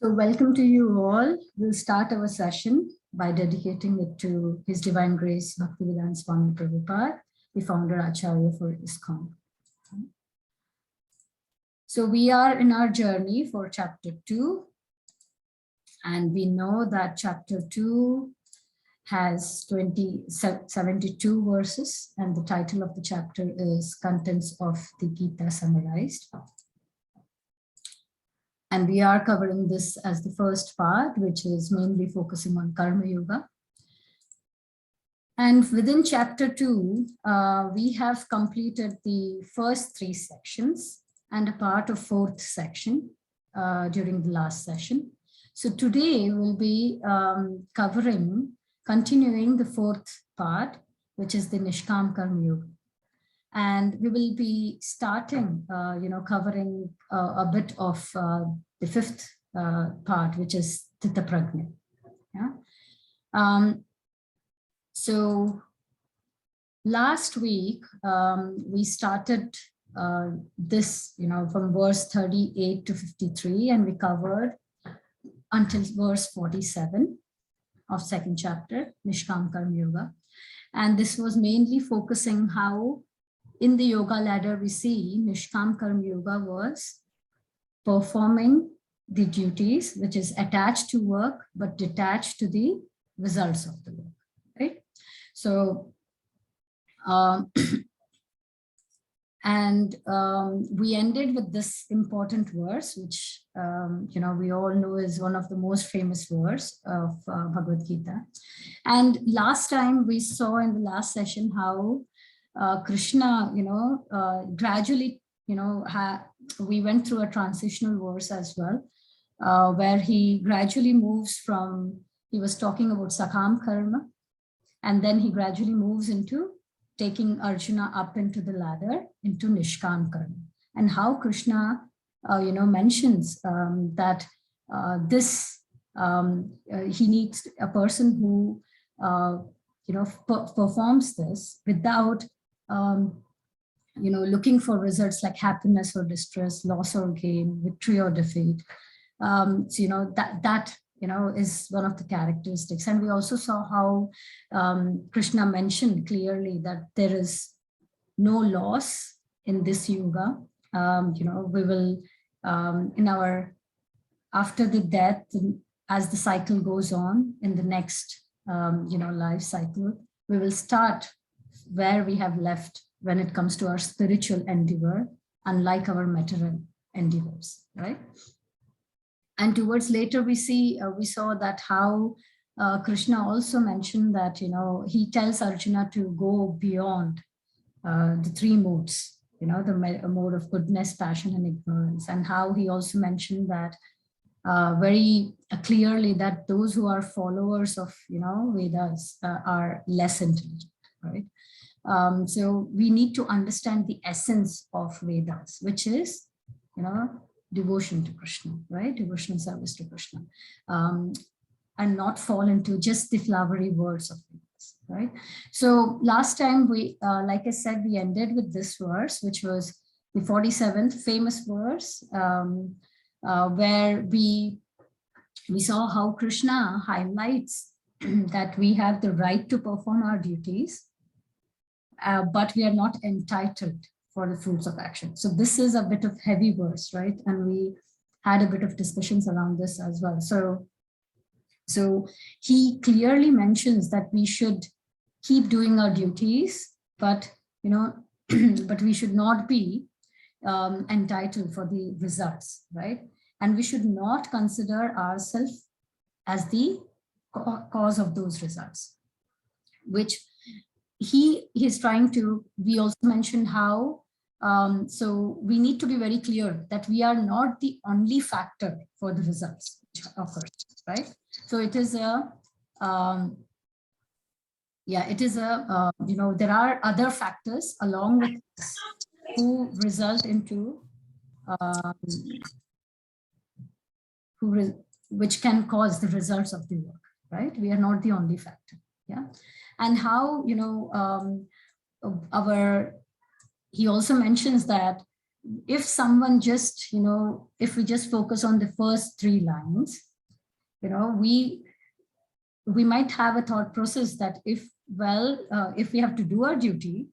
So welcome to you all. We'll start our session by dedicating it to His Divine Grace Bhaktivedanta Swami Prabhupada, the founder Acharya for ISKCON. So we are in our journey for chapter 2, and we know that chapter 2 has 72 verses, and the title of the chapter is Contents of the Gita Summarized. And we are covering this as the first part, which is mainly focusing on Karma Yoga. And within chapter 2, we have completed the first 3 sections and a part of 4th section during the last session. So today we'll be continuing the 4th part, which is the Nishkam Karma Yoga. And we will be starting, covering a bit of the 5th part, which is Tita Prajna. Yeah. So last week, we started this, from verse 38 to 53, and we covered until verse 47 of 2nd chapter, Nishkam Karma Yoga. And this was mainly focusing how in the yoga ladder, we see Nishkam Karma Yoga was performing the duties, which is attached to work, but detached to the results of the work, right? So, we ended with this important verse, which, we all know is one of the most famous verse of Bhagavad Gita. And last time we saw in the last session how Krishna, gradually, we went through a transitional verse as well, where he gradually moves from, he was talking about Sakam Karma, and then he gradually moves into taking Arjuna up into the ladder, into Nishkam Karma, and how Krishna, mentions that he needs a person who, performs this without looking for results like happiness or distress, loss or gain, victory or defeat. That is one of the characteristics. And we also saw how Krishna mentioned clearly that there is no loss in this yoga. We will, after the death, as the cycle goes on in the next, life cycle, we will start where we have left when it comes to our spiritual endeavor, unlike our material endeavors, right? And towards later, we saw that how Krishna also mentioned that, he tells Arjuna to go beyond the 3 modes, the mode of goodness, passion, and ignorance, and how he also mentioned that very clearly that those who are followers of, Vedas are less intelligent, right? So we need to understand the essence of Vedas, which is, devotion to Krishna, right? Devotion and service to Krishna, and not fall into just the flowery words of Vedas, right? So last time we, like I said, we ended with this verse, which was the 47th famous verse, where we saw how Krishna highlights that we have the right to perform our duties, but we are not entitled for the fruits of action. So this is a bit of heavy verse, right? And we had a bit of discussions around this as well. So he clearly mentions that we should keep doing our duties, but but we should not be entitled for the results, right? And we should not consider ourselves as the cause of those results, which he is trying to. We also mentioned how, so we need to be very clear that we are not the only factor for the results which occur, right? So it is a, there are other factors along with this who result into, which can cause the results of the work, right? We are not the only factor, yeah. And how, he also mentions that if someone just, if we just focus on the first 3 lines, we might have a thought process that if we have to do our duty,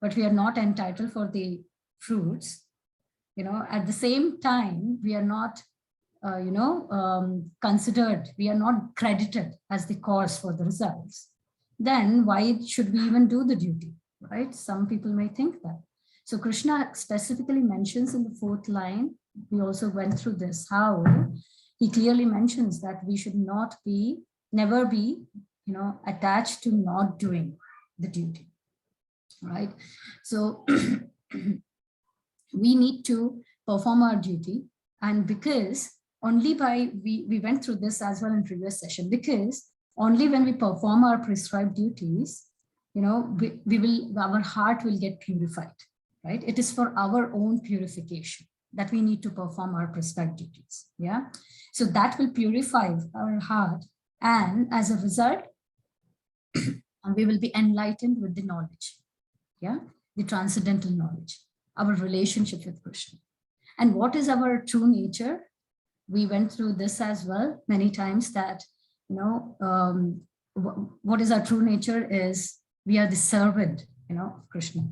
but we are not entitled for the fruits, at the same time, we are not, considered, we are not credited as the cause for the results, then why should we even do the duty, right? Some people may think that. So Krishna specifically mentions in the 4th line, we also went through this, how he clearly mentions that we should never be, attached to not doing the duty, right? So we need to perform our duty, and because only we went through this as well in previous session, because only when we perform our prescribed duties, our heart will get purified, right? It is for our own purification that we need to perform our prescribed duties. Yeah. So that will purify our heart. And as a result, we will be enlightened with the knowledge. Yeah. The transcendental knowledge, our relationship with Krishna. And what is our true nature? We went through this as well many times, that, what is our true nature is we are the servant, of Krishna.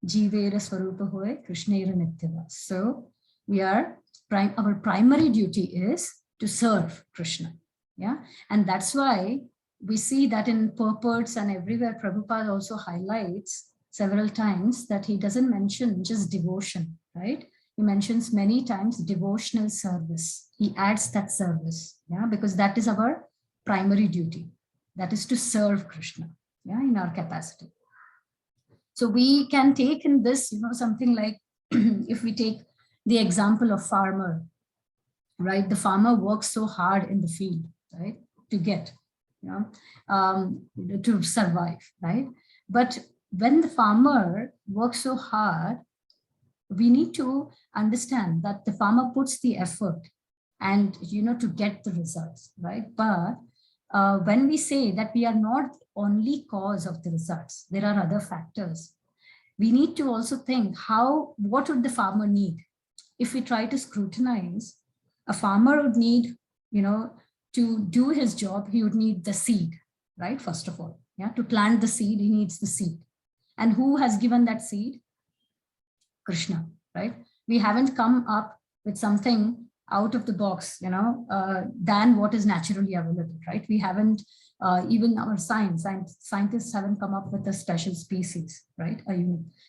Jivera Swarupa Hoy, Krishnera Nityava. So our primary duty is to serve Krishna. Yeah. And that's why we see that in purports and everywhere, Prabhupada also highlights several times that he doesn't mention just devotion, right? He mentions many times devotional service. He adds that service, yeah, because that is our primary duty. That is to serve Krishna, yeah, in our capacity. So we can take in this, something like, if we take the example of farmer, right? The farmer works so hard in the field, right, to get, to survive, right? But when the farmer works so hard, we need to understand that the farmer puts the effort and, to get the results, right? But when we say that we are not only cause of the results, there are other factors. We need to also think what would the farmer need? If we try to scrutinize, a farmer would need, to do his job, he would need the seed, right? First of all, yeah, to plant the seed, he needs the seed. And who has given that seed? Krishna, right? We haven't come up with something out of the box, than what is naturally available, right? We haven't, even our scientists haven't come up with a special species, right?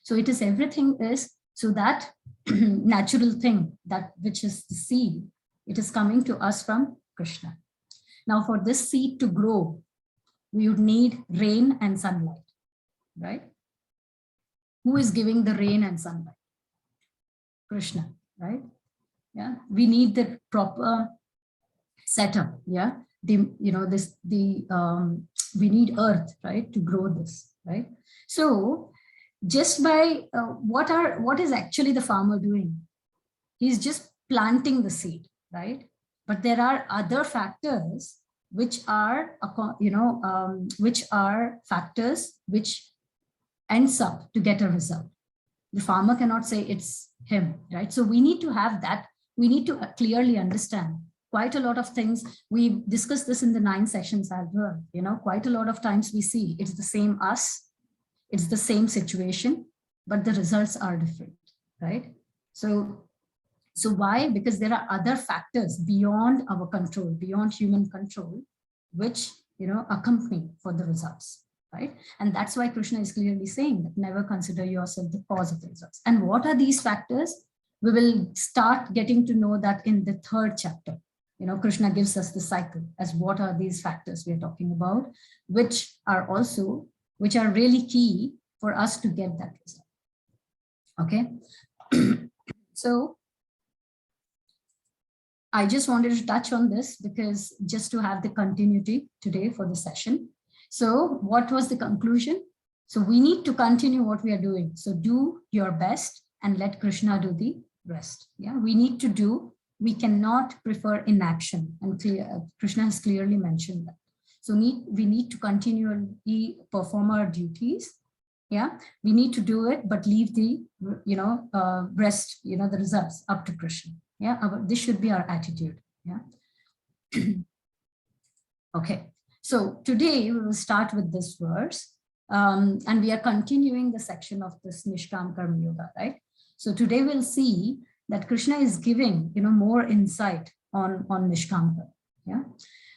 So it is, everything is, so that natural thing, that which is the seed, it is coming to us from Krishna. Now, for this seed to grow, we would need rain and sunlight, right? Who is giving the rain and sunlight? Krishna, right? Yeah, we need the proper setup. Yeah, we need earth, right, to grow this, right? So just by what is actually the farmer doing? He's just planting the seed, right? But there are other factors which are, which are factors which ends up to get a result. The farmer cannot say it's him, right? So we need to have that. We need to clearly understand quite a lot of things. We discussed this in the 9 sessions as well. Quite a lot of times we see it's the same us, it's the same situation, but the results are different, right? So why? Because there are other factors beyond our control, beyond human control, which, accompany for the results, right? And that's why Krishna is clearly saying that never consider yourself the cause of the results. And what are these factors? We will start getting to know that in the 3rd chapter. Krishna gives us the cycle as what are these factors we are talking about, which are really key for us to get that result. Okay. So I just wanted to touch on this because just to have the continuity today for the session. So what was the conclusion? So we need to continue what we are doing. So do your best and let Krishna do the rest. Yeah, we need to do, we cannot prefer inaction, and Krishna has clearly mentioned that. So we need to continually perform our duties, Yeah, we need to do it, but leave the, rest, the results up to Krishna. Yeah, this should be our attitude. Yeah. Okay, so today we will start with this verse, and we are continuing the section of this Nishkam Karma Yoga, right? So today we'll see that Krishna is giving, more insight on Nishkam Karma. Yeah.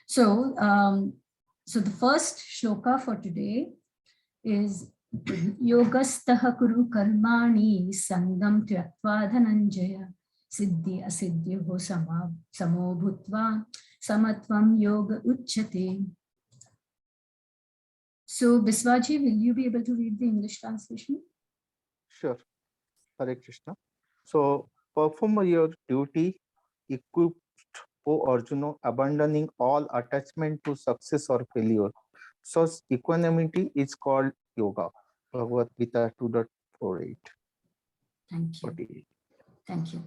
So, so the first shloka for today is Yogastaha Kuru Karmani Sangam Tyatva Dhananjaya Siddhi Asiddhi Ho Samo Bhutva Samatvam Yoga Uchyate. So, Biswaji, will you be able to read the English translation? Sure. Hare Krishna. So, perform your duty equipped, O Arjuna, abandoning all attachment to success or failure. Such equanimity is called yoga. Bhagavad Gita 2.48. Thank you. Thank you.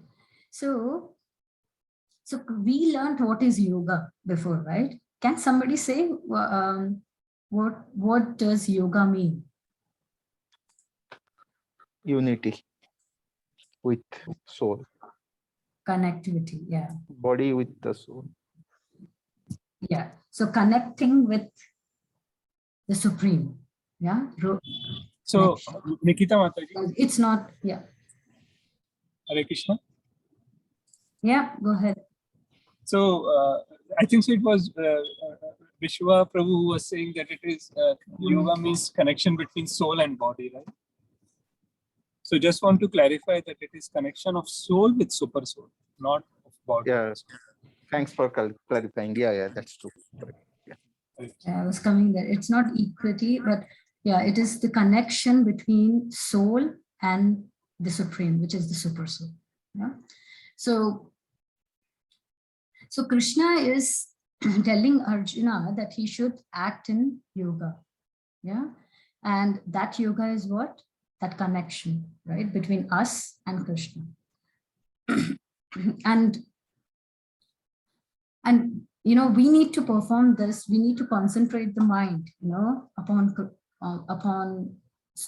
So we learned what is yoga before, right? Can somebody say what does yoga mean? Unity with soul. Connectivity, yeah. Body with the soul. Yeah. So connecting with the Supreme. Yeah. So, Nikita Mataji. It's not, yeah. Hare Krishna. Yeah, go ahead. So, I think so it was Vishwa Prabhu who was saying that it is yoga means connection between soul and body, right? So just want to clarify that it is connection of soul with super soul, not of body. Yeah. Thanks for clarifying. Yeah, that's true. Yeah. I was coming there. It's not equity, but yeah, it is the connection between soul and the Supreme, which is the super soul. Yeah. So Krishna is telling Arjuna that he should act in yoga. Yeah. And that yoga is what? That connection, right, between us and Krishna. and we need to perform this. We need to concentrate the mind, upon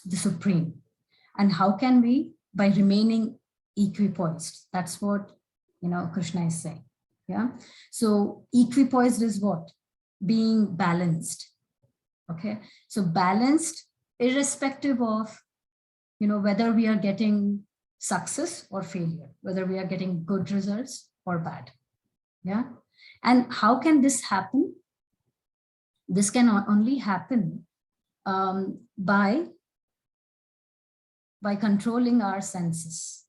the Supreme. And how can we? By remaining equipoised. That's what, Krishna is saying. Yeah. So equipoised is what? Being balanced. Okay. So balanced, irrespective of, whether we are getting success or failure, whether we are getting good results or bad. Yeah. And how can this happen? This can only happen by controlling our senses,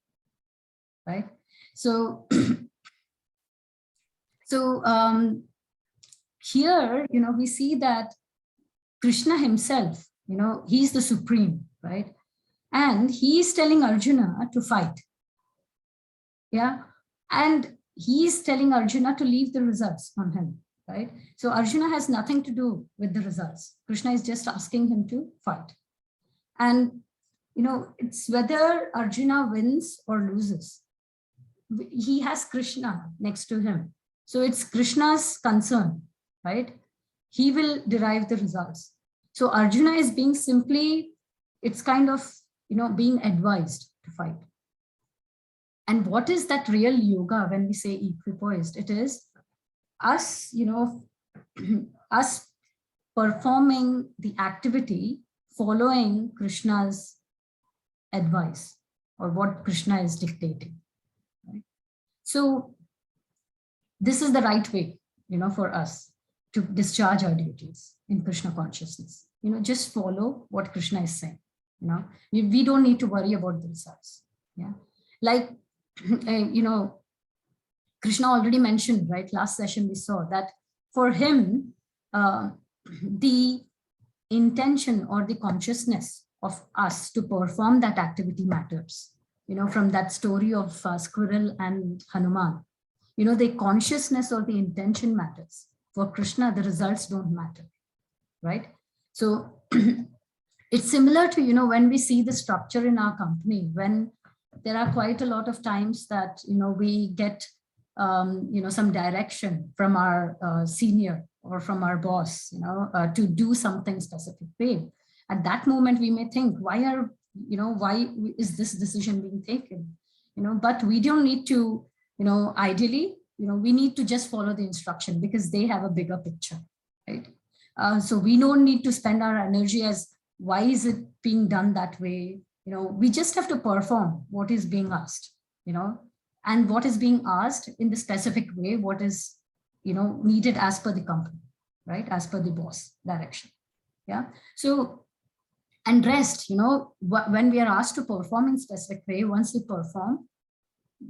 right? So, here, we see that Krishna himself, he's the Supreme, right? And he is telling Arjuna to fight. Yeah. And he is telling Arjuna to leave the results on him, right? So Arjuna has nothing to do with the results. Krishna is just asking him to fight. And, it's whether Arjuna wins or loses. He has Krishna next to him. So it's Krishna's concern, right? He will derive the results. So Arjuna is being simply, it's kind of, being advised to fight. And what is that real yoga when we say equipoised? It is us, us performing the activity following Krishna's advice or what Krishna is dictating. Right? So this is the right way, for us to discharge our duties in Krishna consciousness. Just follow what Krishna is saying. We don't need to worry about the results. Yeah, like Krishna already mentioned, right? Last session we saw that for him, the intention or the consciousness of us to perform that activity matters. From that story of Squirrel and Hanuman, the consciousness or the intention matters. For Krishna, the results don't matter, right? So it's similar to, when we see the structure in our company, when there are quite a lot of times that, we get, some direction from our senior or from our boss, to do something specific way. At that moment, we may think, why is this decision being taken? But we don't need to, ideally, we need to just follow the instruction because they have a bigger picture, right? So we don't need to spend our energy as why is it being done that way? We just have to perform what is being asked, and what is being asked in the specific way, what is, needed as per the company, right? As per the boss direction. Yeah. So, and rest, when we are asked to perform in specific way, once we perform,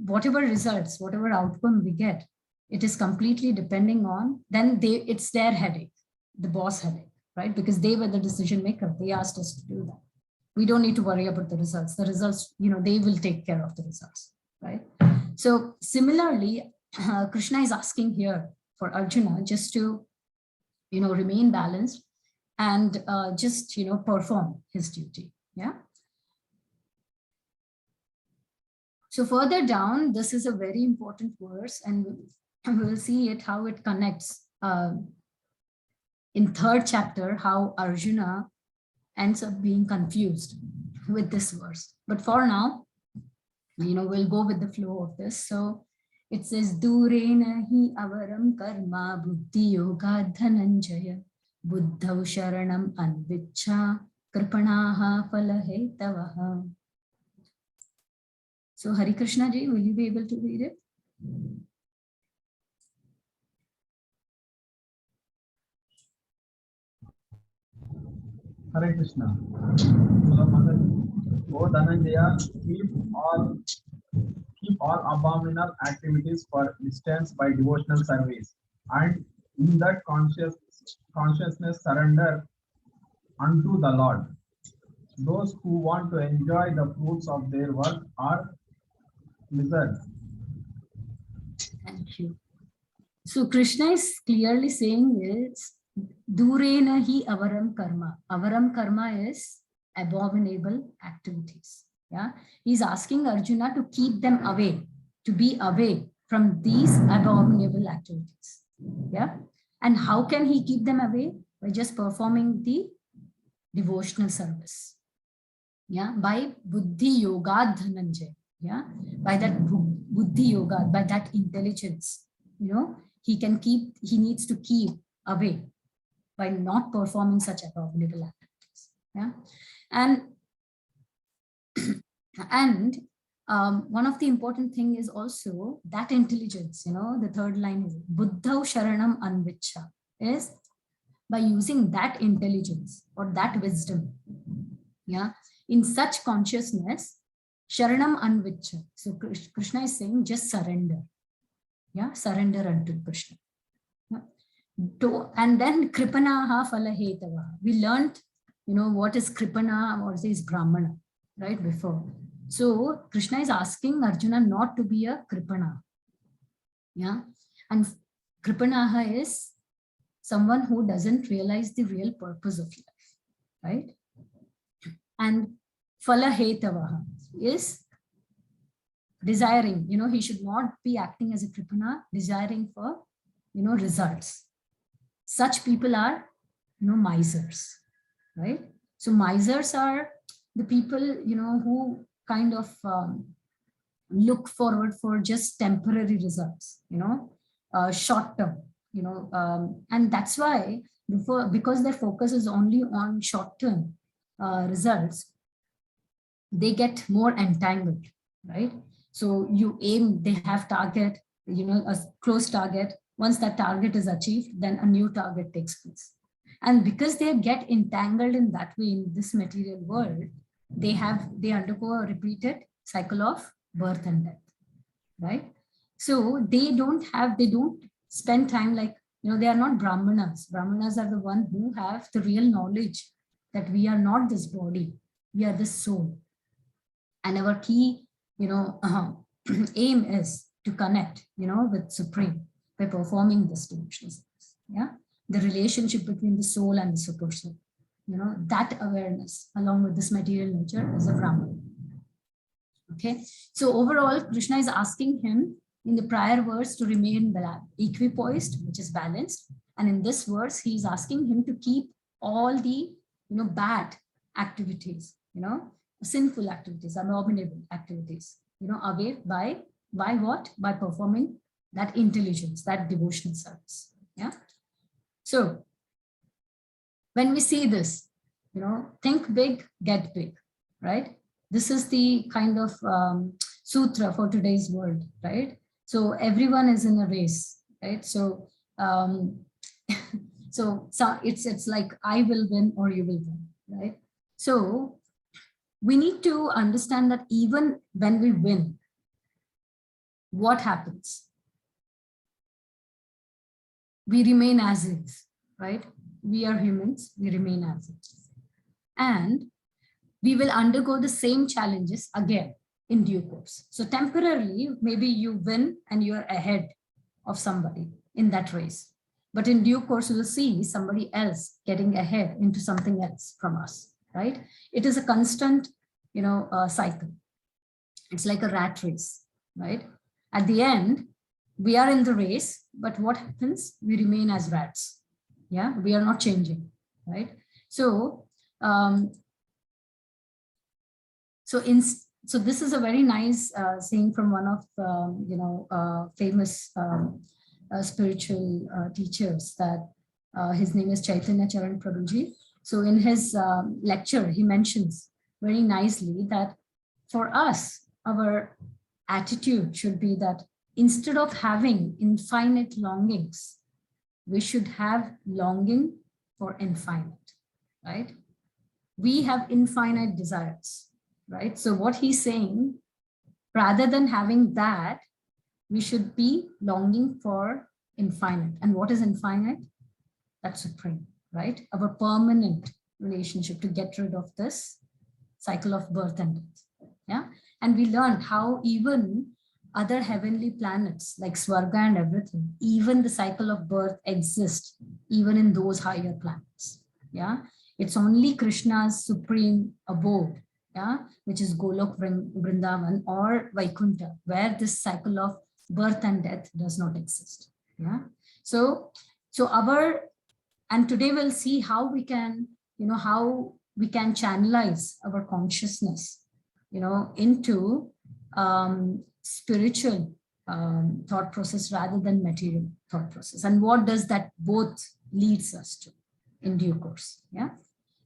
whatever results, whatever outcome we get, it is completely depending on, then it's their headache, the boss headache, right? Because they were the decision maker. They asked us to do that. We don't need to worry about the results. The results, they will take care of the results, right? So similarly, Krishna is asking here for Arjuna just to, remain balanced and just, perform his duty. Yeah. So further down, this is a very important verse, and we'll see it, how it connects in 3rd chapter, how Arjuna ends up being confused with this verse. But for now, we'll go with the flow of this. So it says, Durena hi avaram karma buddhi yoga dhananjaya buddhau sharanam anvicha kripanaha phalahetavaha. So Hari Krishna ji, will you be able to read it? Hare Krishna. O Dhananjaya, keep all abominable activities for distance by devotional service, and in that consciousness surrender unto the Lord. Those who want to enjoy the fruits of their work are lizards. Thank you. So Krishna is clearly saying is, Durena hi avaram karma. Avaram karma is abominable activities. Yeah, he's asking Arjuna to keep them away, to be away from these abominable activities. Yeah, and how can he keep them away? By just performing the devotional service. Yeah, by buddhi yoga dhananjaya. Yeah, by that buddhi yoga, by that intelligence, he needs to keep away by not performing such abominable activities. Yeah, and one of the important thing is also that intelligence. The 3rd line is buddhau sharanam anvicha, is by using that intelligence or that wisdom. Yeah, in such consciousness, sharanam anvicha. So Krishna is saying just surrender. Yeah, surrender unto Krishna. And then kripanaha phalahetava. We learned, what is kripana or is brahmana, right, before. So Krishna is asking Arjuna not to be a kripana. Yeah, and kripanaha is someone who doesn't realize the real purpose of life, right? And phalahetava is desiring, he should not be acting as a kripana, desiring for, results. Such people are, misers, right? So misers are the people, who kind of look forward for just temporary results, short term, and that's why because their focus is only on short term results, they get more entangled, right? So you aim, they have target, a close target. Once that target is achieved, then a new target takes place. And because they get entangled in that way in this material world, they undergo a repeated cycle of birth and death, right? So they don't spend time like, they are not brahmanas. Brahmanas are the one who have the real knowledge that we are not this body, we are the soul. And our key, aim is to connect, with Supreme by performing this devotional service. Yeah, the relationship between the soul and the super soul, that awareness along with this material nature is a Brahman. Okay, so overall, Krishna is asking him in the prior verse to remain equipoised, which is balanced, and in this verse, he is asking him to keep all the bad activities, sinful activities, abominable activities, away by what? By performing that intelligence, that devotional service. Yeah. So when we see this, think big, get big, right? This is the kind of sutra for today's world, right? So everyone is in a race, right? So so it's like I will win or you will win, right? So we need to understand that even when we win, what happens? We remain as is, right? We are humans, we remain as is. And we will undergo the same challenges again in due course. So temporarily, maybe you win and you're ahead of somebody in that race. But in due course, you'll see somebody else getting ahead into something else from us, right? It is a constant, cycle. It's like a rat race, right? At the end, we are in the race, but what happens? We remain as rats. Yeah, we are not changing, right? So, so this is a very nice saying from one of famous spiritual teachers, that his name is Chaitanya Charan Prabhuji. So in his lecture, he mentions very nicely that for us, our attitude should be that instead of having infinite longings, we should have longing for infinite, right? We have infinite desires, right? So what he's saying, rather than having that, we should be longing for infinite. And what is infinite? That's supreme, right? Our permanent relationship, to get rid of this cycle of birth and death. Yeah. And we learned how even other heavenly planets like Swarga and everything, even the cycle of birth exists, even in those higher planets. Yeah. It's only Krishna's supreme abode, yeah, which is Golok Vrindavan or Vaikuntha, where this cycle of birth and death does not exist. Yeah. So and today we'll see how we can, how we can channelize our consciousness, into spiritual thought process rather than material thought process. And what does that both leads us to in due course. Yeah.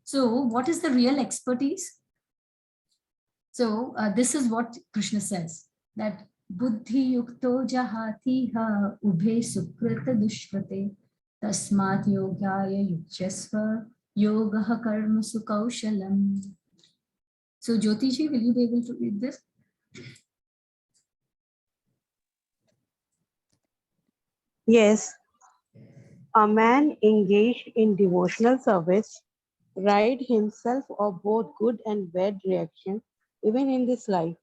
So what is the real expertise? So this is what Krishna says, that buddhi yukto jahatiha ubhe sukrita dushkrate tasmat yogaya yukchasva yogaha karma sukaushalam. So Jyotiji, will you be able to read this? Yes. A man engaged in devotional service rides himself of both good and bad reaction even in this life.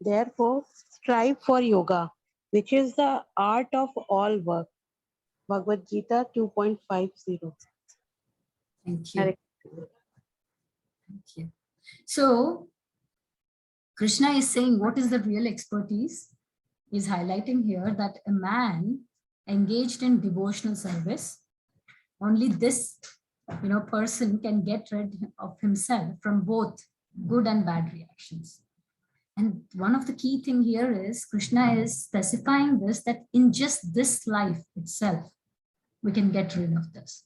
Therefore, strive for yoga, which is the art of all work. Bhagavad Gita 2.50. Thank you. Thank you. So Krishna is saying, what is the real expertise? He's highlighting here that a man engaged in devotional service, only this person can get rid of himself from both good and bad reactions. And one of the key thing here is Krishna is specifying this, that in just this life itself, we can get rid of this.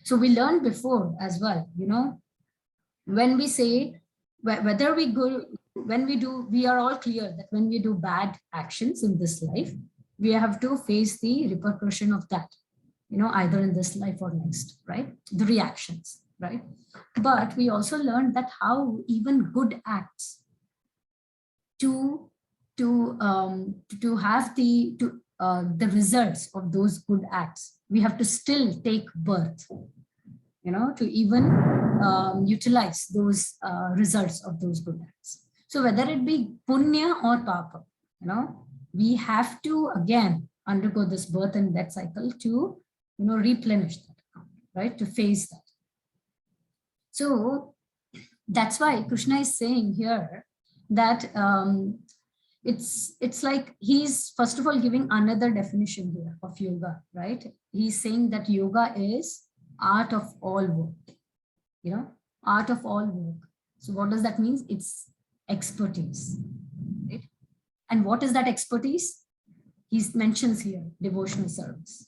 So we learned before as well, when we say, whether we go, when we do, we are all clear that when we do bad actions in this life, we have to face the repercussion of that, either in this life or next, right? The reactions, right? But we also learned that how even good acts to have the results of those good acts, we have to still take birth, to even utilize those results of those good acts. So whether it be punya or papa, we have to again undergo this birth and death cycle to, replenish that account, right? To face that. So that's why Krishna is saying here that it's like he's first of all giving another definition here of yoga, right? He's saying that yoga is art of all work, art of all work. So what does that mean? It's expertise, right? And what is that expertise? He mentions here devotional service,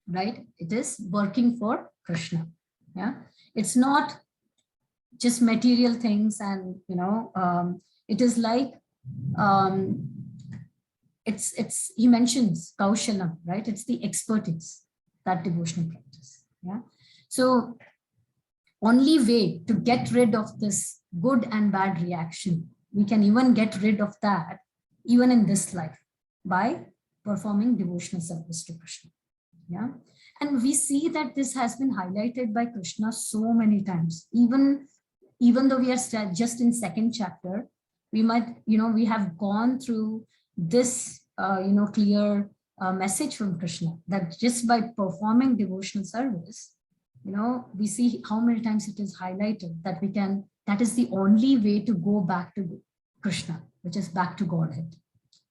right? It is working for Krishna. Yeah, it's not just material things, and it is like it's he mentions kaushalam, right? It's the expertise, that devotional practice. Yeah, so only way to get rid of this good and bad reaction, we can even get rid of that even in this life by performing devotional service to Krishna. Yeah, and we see that this has been highlighted by Krishna so many times. Even though we are just in second chapter, we might, we have gone through this, clear message from Krishna that just by performing devotional service, we see how many times it is highlighted that that is the only way to go back to Krishna, which is back to Godhead,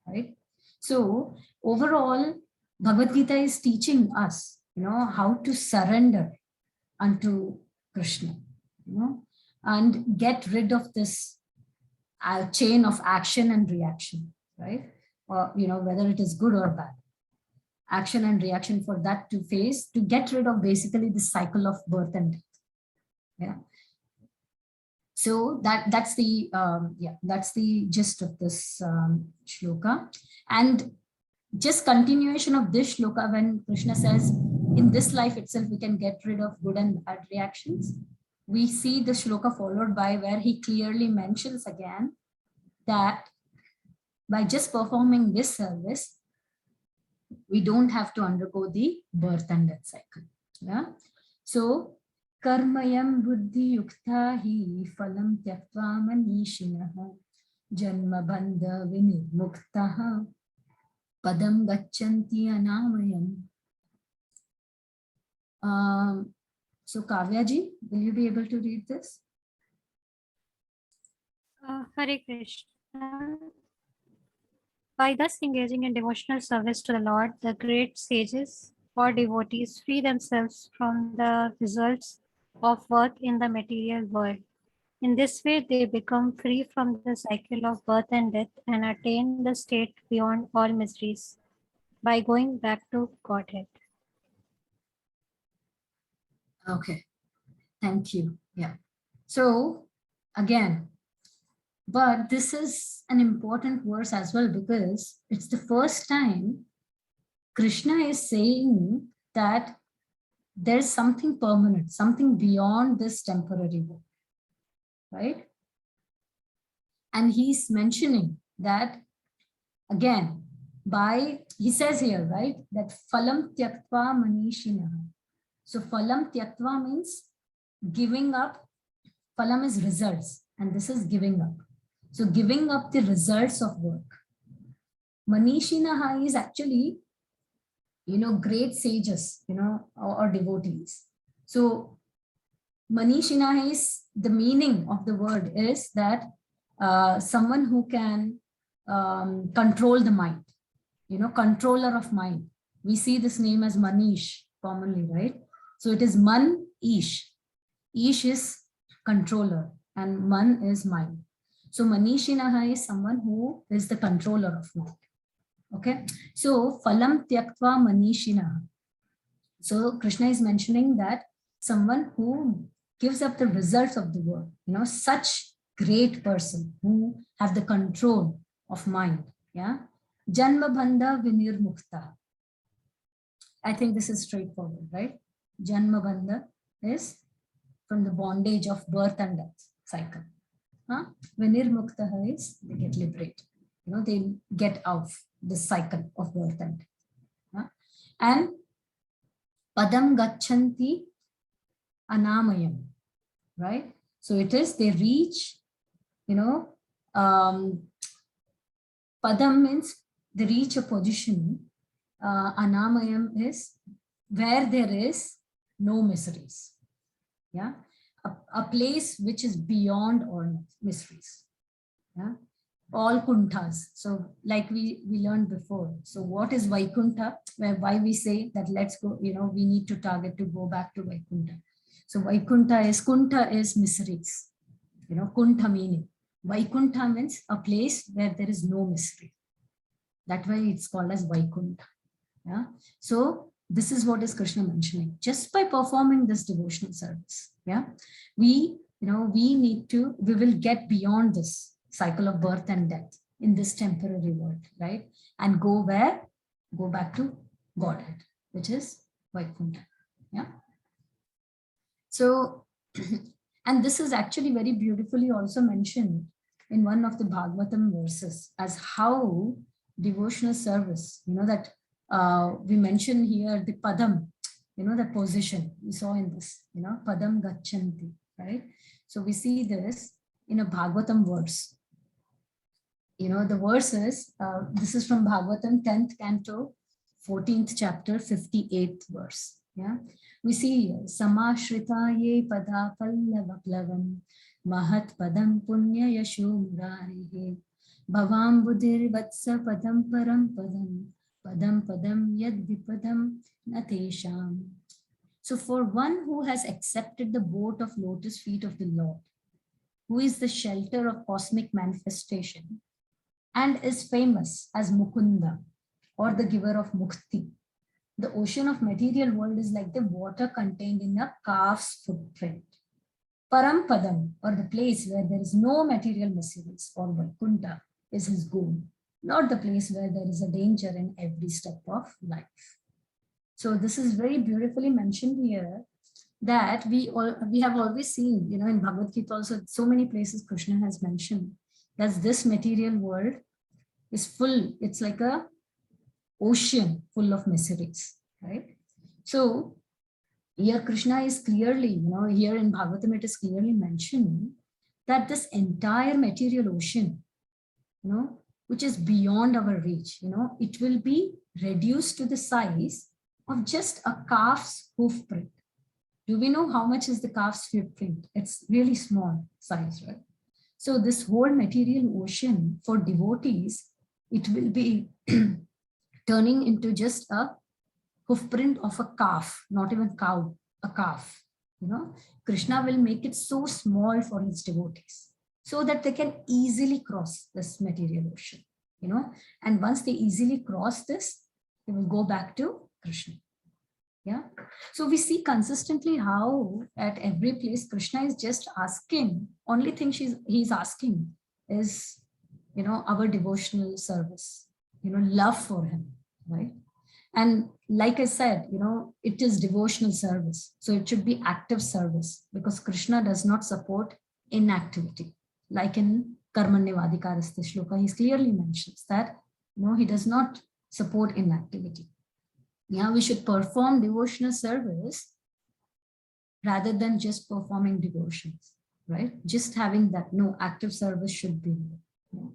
right? So overall, Bhagavad Gita is teaching us, how to surrender unto Krishna, and get rid of this chain of action and reaction, right? Or, whether it is good or bad. Action and reaction for that to face, to get rid of basically the cycle of birth and death. Yeah. So that's the that's the gist of this shloka. And just continuation of this shloka, when Krishna says in this life itself we can get rid of good and bad reactions, we see the shloka followed by where he clearly mentions again that by just performing this service, we don't have to undergo the birth and death cycle. Yeah. So karmayam buddhi yukta hi phalam tyaktva manishinaha janma bandha vinirmuktaha padam gacchanti anamayam. So Kavya ji, will you be able to read this? Hare Krishna. By thus engaging in devotional service to the Lord, the great sages or devotees free themselves from the results of work in the material world. In this way, they become free from the cycle of birth and death and attain the state beyond all miseries by going back to Godhead. Okay, thank you. Yeah. So again, but this is an important verse as well, because it's the first time Krishna is saying that there's something permanent, something beyond this temporary world, right? And he's mentioning that again, he says here, right, that phalam tyaktva manishinaha. So phalam tyaktva means giving up. Phalam is results, and this is giving up. So giving up the results of work. Manishinaha is actually, great sages, or devotees. So Manishinaha is, the meaning of the word is that someone who can control the mind, controller of mind. We see this name as Manish commonly, right? So it is Man Ish. Ish is controller and Man is mind. So Manishinaha is someone who is the controller of mind. Okay. So Phalam Tyaktva Manishinaha. So Krishna is mentioning that someone who gives up the results of the work, such great person who have the control of mind. Yeah. Janma bandha vinirmukta. I think this is straightforward, right? Janma bandha is from the bondage of birth and death cycle. Vinirmukta is they get liberated. They get out the cycle of birth and death. And padam gacchanti anamayam, right? So it is they reach, padam means they reach a position. Anamayam is where there is no miseries. Yeah, a place which is beyond all miseries. Yeah, all kunthas. So like we learned before. So what is Vaikuntha? Why we say that let's go, we need to target to go back to Vaikuntha. So Kunta is miseries. Kunta meaning. Vaikuntha means a place where there is no misery. That way it's called as Vaikuntha. Yeah. So this is what is Krishna mentioning. Just by performing this devotional service, yeah, we will get beyond this cycle of birth and death in this temporary world, right? And go where? Go back to Godhead, which is Vaikuntha. Yeah. So, and this is actually very beautifully also mentioned in one of the Bhagavatam verses as how devotional service, that we mention here the padam, the position we saw in this, padam gachanti, right? So we see this in a Bhagavatam verse. The verses, this is from Bhagavatam 10th canto, 14th chapter, 58th verse. Yeah, we see Samashrita ye pada pallavaplavam mahat padam punya yasho murarihe bhavam buddhir vatsa padam param padam yad vipadam natesham. So for one who has accepted the boat of lotus feet of the Lord, who is the shelter of cosmic manifestation and is famous as Mukunda, or the giver of mukti, the ocean of material world is like the water contained in a calf's footprint. Parampadam, or the place where there is no material miseries, or Vaikuntha, is his goal, not the place where there is a danger in every step of life. So this is very beautifully mentioned here, that we have always seen, in Bhagavad Gita also, so many places Krishna has mentioned that this material world is full, it's like a ocean full of miseries, right? So here Krishna is clearly, here in Bhagavatam it is clearly mentioned that this entire material ocean, which is beyond our reach, it will be reduced to the size of just a calf's hoof print. Do we know how much is the calf's hoof print? It's really small size, right? So this whole material ocean for devotees, it will be turning into just a hoof print of a calf, not even cow, a calf. Krishna will make it so small for his devotees so that they can easily cross this material ocean, and once they easily cross this, they will go back to Krishna. Yeah. So we see consistently how at every place Krishna is just asking, only thing he's asking is, our devotional service, love for him, right? And like I said, it is devotional service. So it should be active service, because Krishna does not support inactivity. Like in Karmanyavadhikarastha shloka, he clearly mentions that, he does not support inactivity. Yeah, we should perform devotional service rather than just performing devotions, right? Just having that, no, active service should be there. Yeah.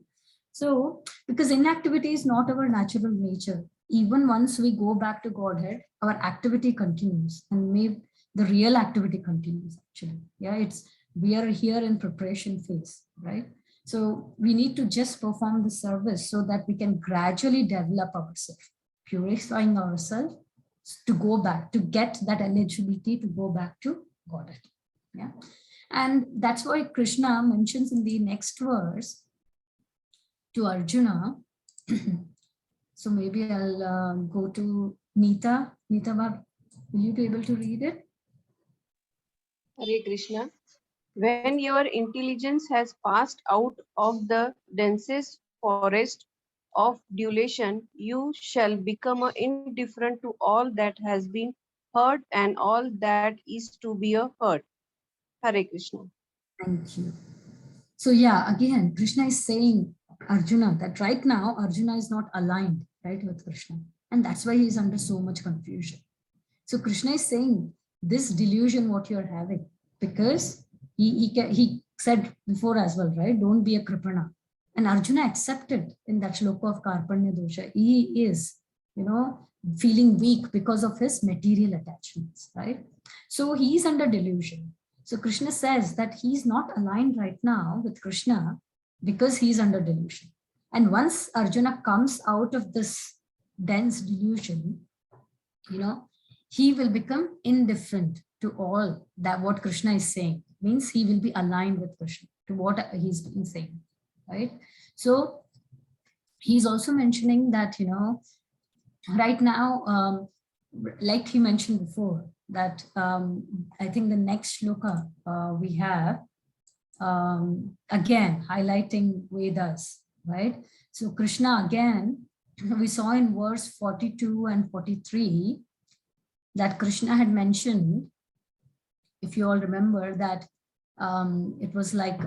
So, because inactivity is not our natural nature. Even once we go back to Godhead, our activity continues, and maybe the real activity continues actually. Yeah, we are here in preparation phase, right? So we need to just perform the service so that we can gradually develop ourselves, purifying ourselves to go back, to get that eligibility to go back to Godhead. Yeah, and that's why Krishna mentions in the next verse to Arjuna. So maybe I'll go to Neeta. Neeta, will you be able to read it? Hare Krishna. When your intelligence has passed out of the densest forest of duration, you shall become indifferent to all that has been heard and all that is to be heard. Hare Krishna. Thank you. So yeah, again, Krishna is saying Arjuna that right now Arjuna is not aligned, right, with Krishna, and that's why he is under so much confusion. So Krishna is saying this delusion what you're having, because he said before as well, right, don't be a kripana, and Arjuna accepted in that shloka of Karpanya dosha. He is, feeling weak because of his material attachments, right? So he is under delusion. So Krishna says that he's not aligned right now with Krishna because he's under delusion. And once Arjuna comes out of this dense delusion, he will become indifferent to all that what Krishna is saying. Means he will be aligned with Krishna to what he's been saying, right? So he's also mentioning that, you know, right now, like he mentioned before, that I think the next shloka we have, again, highlighting Vedas, right? So Krishna again, we saw in verse 42 and 43, that Krishna had mentioned, if you all remember, that it was like,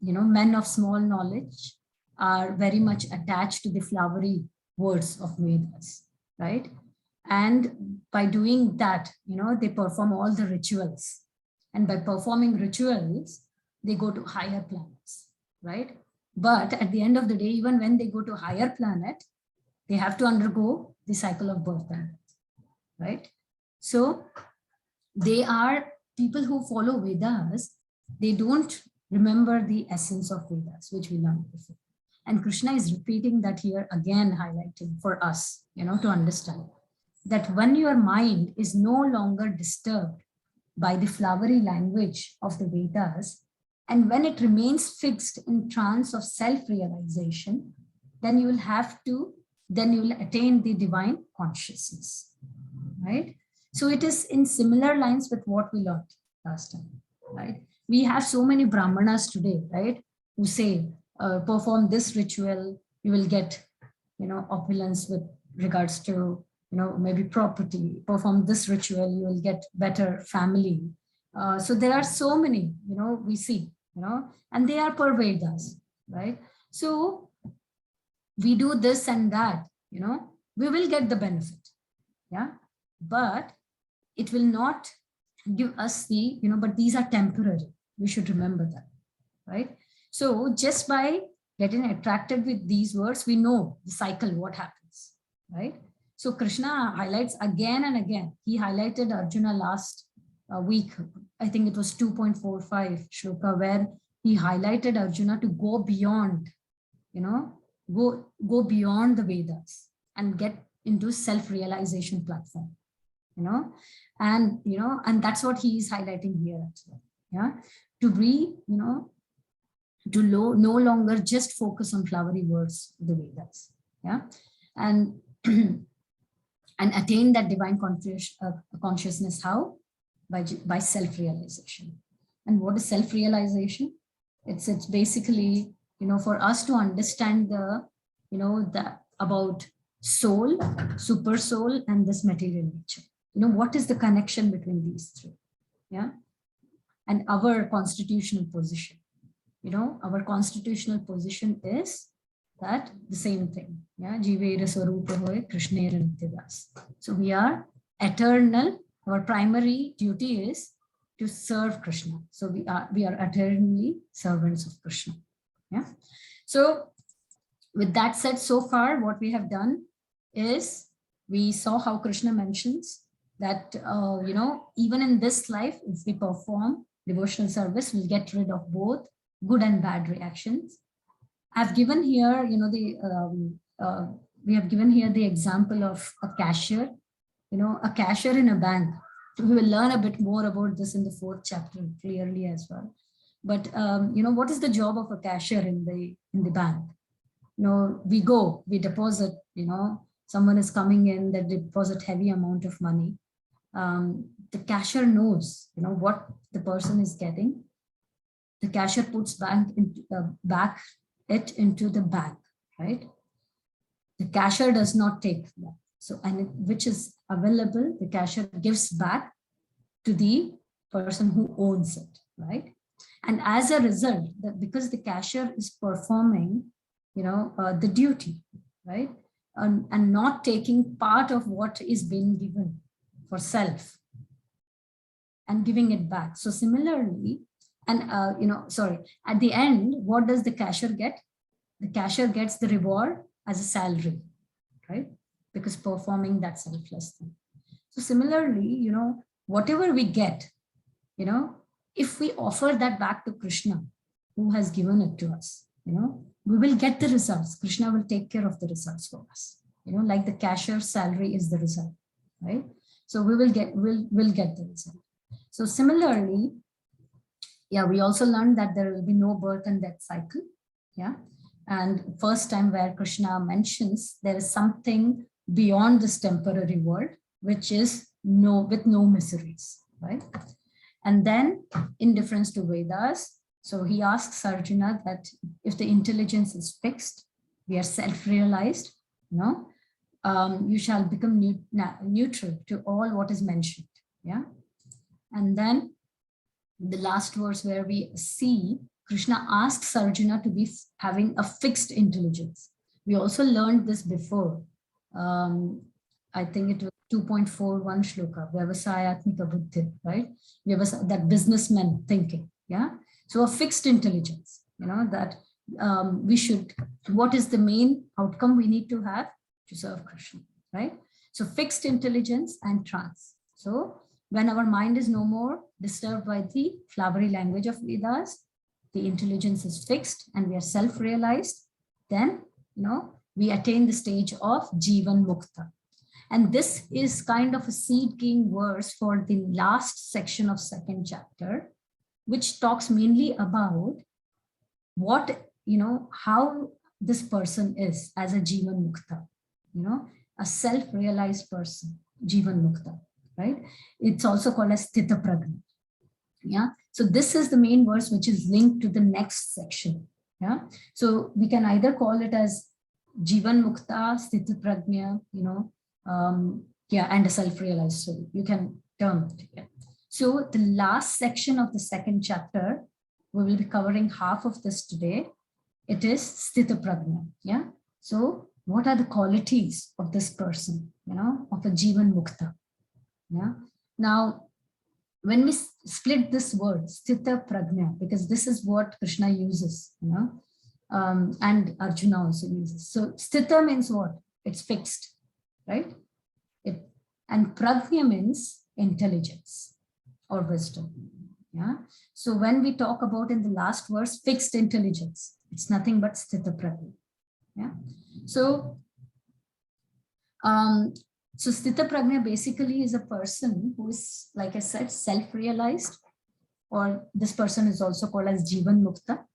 you know, men of small knowledge are very much attached to the flowery words of Vedas, right? And by doing that, you know, they perform all the rituals. And by performing rituals, they go to higher planets, right? But at the end of the day, even when they go to higher planet, they have to undergo the cycle of birth and death, right? So they are people who follow Vedas, they don't remember the essence of Vedas, which we learned before. And Krishna is repeating that here again, highlighting for us, you know, to understand that when your mind is no longer disturbed by the flowery language of the Vedas, and when it remains fixed in trance of self-realization, then you will attain the divine consciousness, right? So it is in similar lines with what we learned last time, right? We have so many Brahmanas today, right, who say, perform this ritual, you will get, you know, opulence with regards to, you know, maybe property. Perform this ritual, you will get better family. So there are so many, you know, we see, you know, and they are per Vedas, right? So we do this and that, you know, we will get the benefit, yeah, but it will not give us the, you know, but these are temporary. We should remember that, right? So just by getting attracted with these words, we know the cycle, what happens, right? So Krishna highlights again and again. He highlighted Arjuna last week, I think it was 2.45 shloka, where he highlighted Arjuna to go beyond, you know, go beyond the Vedas and get into self-realization platform, you know, and that's what he is highlighting here as well, yeah, to be, you know, to no longer just focus on flowery words of the Vedas, yeah, and and attain that divine consciousness. How? By self-realization. And what is self-realization? It's basically, you know, for us to understand the, you know, about soul, super soul, and this material nature. You know, what is the connection between these three? Yeah, and our constitutional position. You know, our constitutional position is that the same thing. Yeah, Jivera Swarupa Hoy, Krishnera Nityadas. So we are eternal. Our primary duty is to serve Krishna. So we are eternally servants of Krishna. Yeah. So with that said, so far what we have done is we saw how Krishna mentions that, you know, even in this life, if we perform devotional service, we'll get rid of both good and bad reactions. I've given here, you know, we have given here the example of a cashier, you know, a cashier in a bank. We will learn a bit more about this in the 4th chapter clearly as well. But, you know, what is the job of a cashier in the bank? You know, we deposit, you know, someone is coming in, they deposit heavy amount of money. The cashier knows, you know, what the person is getting. The cashier puts back it into the bank, right? The cashier does not take that. So, and which is available, the cashier gives back to the person who owns it, right? And as a result, because the cashier is performing, you know, the duty, right? And not taking part of what is being given for self and giving it back. So similarly, and you know, sorry, at the end, what does the cashier get? The cashier gets the reward as a salary, right? Because performing that selfless thing. So similarly, you know, whatever we get, you know, if we offer that back to Krishna, who has given it to us, you know, we will get the results. Krishna will take care of the results for us. You know, like the cashier's salary is the result, right? So we'll get the result. So similarly, yeah, we also learned that there will be no birth and death cycle. Yeah. And first time where Krishna mentions there is something beyond this temporary world, which is with no miseries, right? And then in difference to Vedas, so he asks Arjuna that if the intelligence is fixed, we are self-realized, you shall become neutral to all what is mentioned. Yeah. And then the last verse where we see Krishna asks Arjuna to be having a fixed intelligence. We also learned this before. I think it was 2.41 shloka, Vyavasayatmika Buddhi, right? That businessman thinking, yeah? So a fixed intelligence, that we should, what is the main outcome we need to have? To serve Krishna, right? So fixed intelligence and trance. So when our mind is no more disturbed by the flowery language of Vedas, the intelligence is fixed and we are self-realized, then, we attain the stage of Jivan Mukta. And this is kind of a seed-king verse for the last section of 2nd chapter, which talks mainly about what, how this person is as a Jivan Mukta, a self-realized person, Jivan Mukta, right? It's also called as Sthita Prajna. Yeah. So this is the main verse which is linked to the next section. Yeah. So we can either call it as Jivan Mukta, Sthita Prajna, and a self-realized soul. You can term it. Yeah. So the last section of the 2nd chapter, we will be covering half of this today. It is Sthita Prajna. Yeah. So what are the qualities of this person, of a Jivan Mukta? Yeah. Now, when we split this word, Sthita Prajna, because this is what Krishna uses, and Arjuna also uses. So Sthita means what? It's fixed, right? And Prajna means intelligence or wisdom. Yeah. So when we talk about in the last verse, fixed intelligence, it's nothing but Sthita Prajna. Yeah. So Sthita Prajna basically is a person who is, like I said, self-realized, or this person is also called as Jivan Mukta.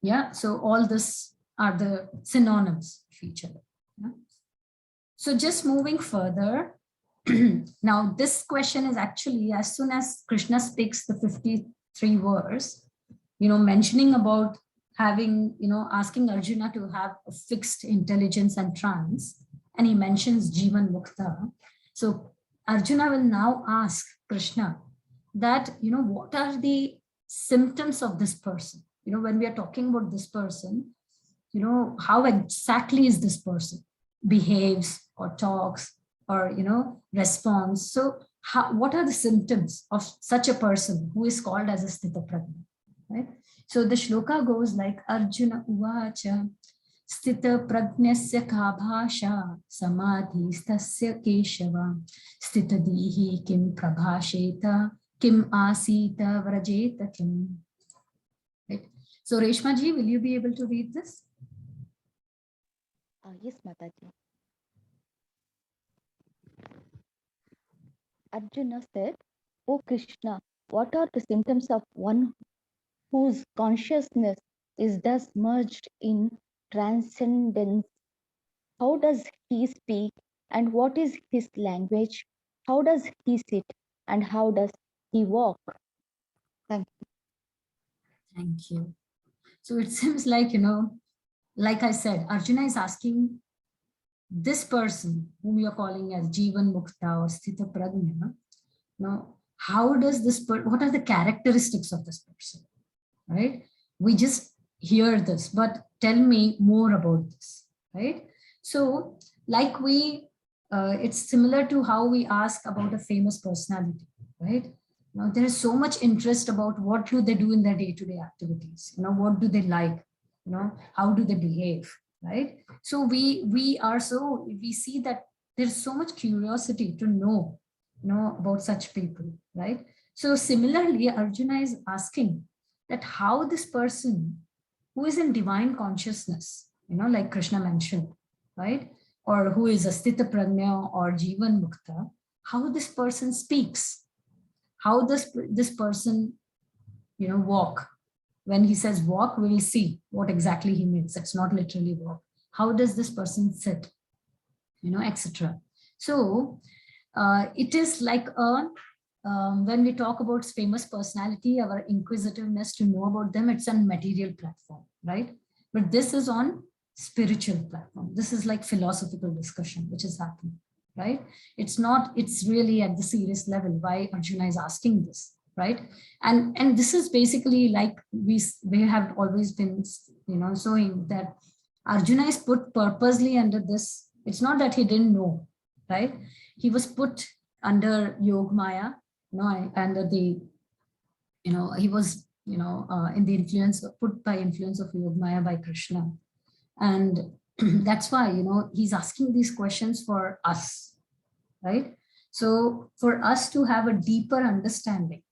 Yeah, so all this are the synonyms of each other. Yeah? So just moving further, now this question is actually, as soon as Krishna speaks the 53 verse, mentioning about having, asking Arjuna to have a fixed intelligence and trance, and he mentions Jivan Mukta. So Arjuna will now ask Krishna that, what are the symptoms of this person? When we are talking about this person, how exactly is this person behaves or talks or, responds. So what are the symptoms of such a person who is called as a Sthita Prajna, right? So the shloka goes like Arjuna Uvacha Sthita Prajnasya ka bhasha samadhistasya keshava Sthita dihi kim prabhasheta kim asita vrajeta kim. Right. So Reshma ji, will you be able to read this? Yes, Mataji. Arjuna said, "O Krishna, what are the symptoms of one whose consciousness is thus merged in transcendence? How does he speak, and what is his language? How does he sit, and how does he walk?" Thank you. Thank you. So it seems like, like I said, Arjuna is asking this person whom you're calling as Jivan Mukta or Sthita Prajna, how does what are the characteristics of this person, right? We just hear this, but tell me more about this, right? So like it's similar to how we ask about a famous personality, right? Now there is so much interest about what do they do in their day-to-day activities, what do they like, how do they behave, right? So we see that there's so much curiosity to know, about such people, right? So similarly, Arjuna is asking that how this person who is in divine consciousness, like Krishna mentioned, right? Or who is a Sthita Prajna or Jivan Mukta, how this person speaks, how this person, walk. When he says walk, we will see what exactly he means. It's not literally walk. How does this person sit, etc. So it is like when we talk about famous personality, our inquisitiveness to know about them, it's on material platform, right? But this is on spiritual platform. This is like philosophical discussion, which is happening, right? It's really at the serious level why Arjuna is asking this, right? And this is basically like we have always been, showing that Arjuna is put purposely under this. It's not that he didn't know, right? He was put under Yog Maya, under the, he was, in the influence, put by influence of Yog Maya by Krishna. And that's why, he's asking these questions for us, right? So for us to have a deeper understanding,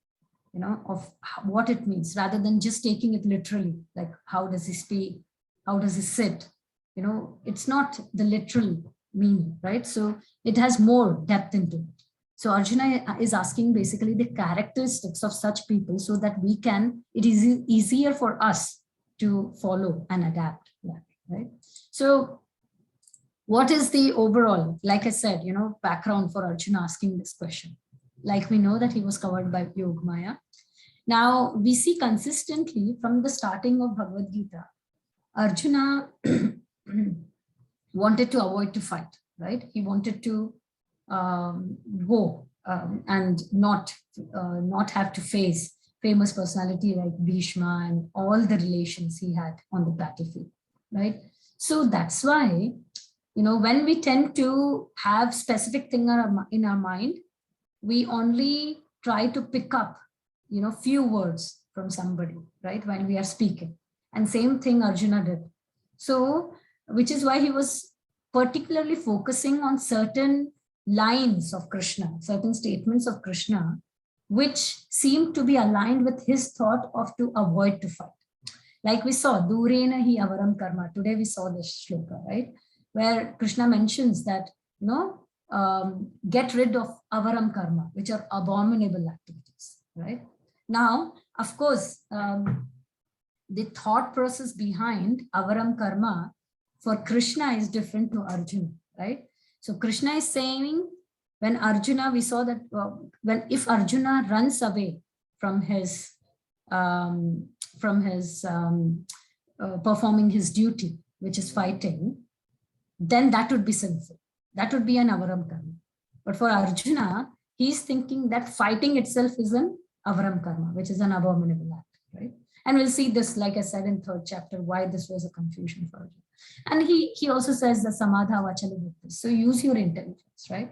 of what it means, rather than just taking it literally, like how does he speak? How does he sit? It's not the literal meaning, right? So it has more depth into it. So Arjuna is asking basically the characteristics of such people so that it is easier for us to follow and adapt that, right? So what is the overall, like I said, background for Arjuna asking this question? Like we know that he was covered by Yog Maya. Now we see consistently from the starting of Bhagavad Gita, Arjuna wanted to avoid to fight, right? He wanted to go and not have to face famous personality like Bhishma and all the relations he had on the battlefield, right? So that's why, when we tend to have specific thing in our mind, we only try to pick up, few words from somebody, right? When we are speaking. And same thing Arjuna did. So, which is why he was particularly focusing on certain lines of Krishna, certain statements of Krishna, which seemed to be aligned with his thought of to avoid to fight. Like we saw, Durena hi avaram karma. Today we saw this shloka, right? Where Krishna mentions that, get rid of avaram karma, which are abominable activities, right? Now, of course, the thought process behind avaram karma for Krishna is different to Arjuna, right? So Krishna is saying, when Arjuna, we saw that if Arjuna runs away from his performing his duty, which is fighting, then that would be sinful. That would be an avaram karma. But for Arjuna, he's thinking that fighting itself is an avaram karma, which is an abominable act, right? And we'll see this, like I said in 3rd chapter, why this was a confusion for Arjuna. And he also says the samadha vachala buddhi. So use your intelligence, right?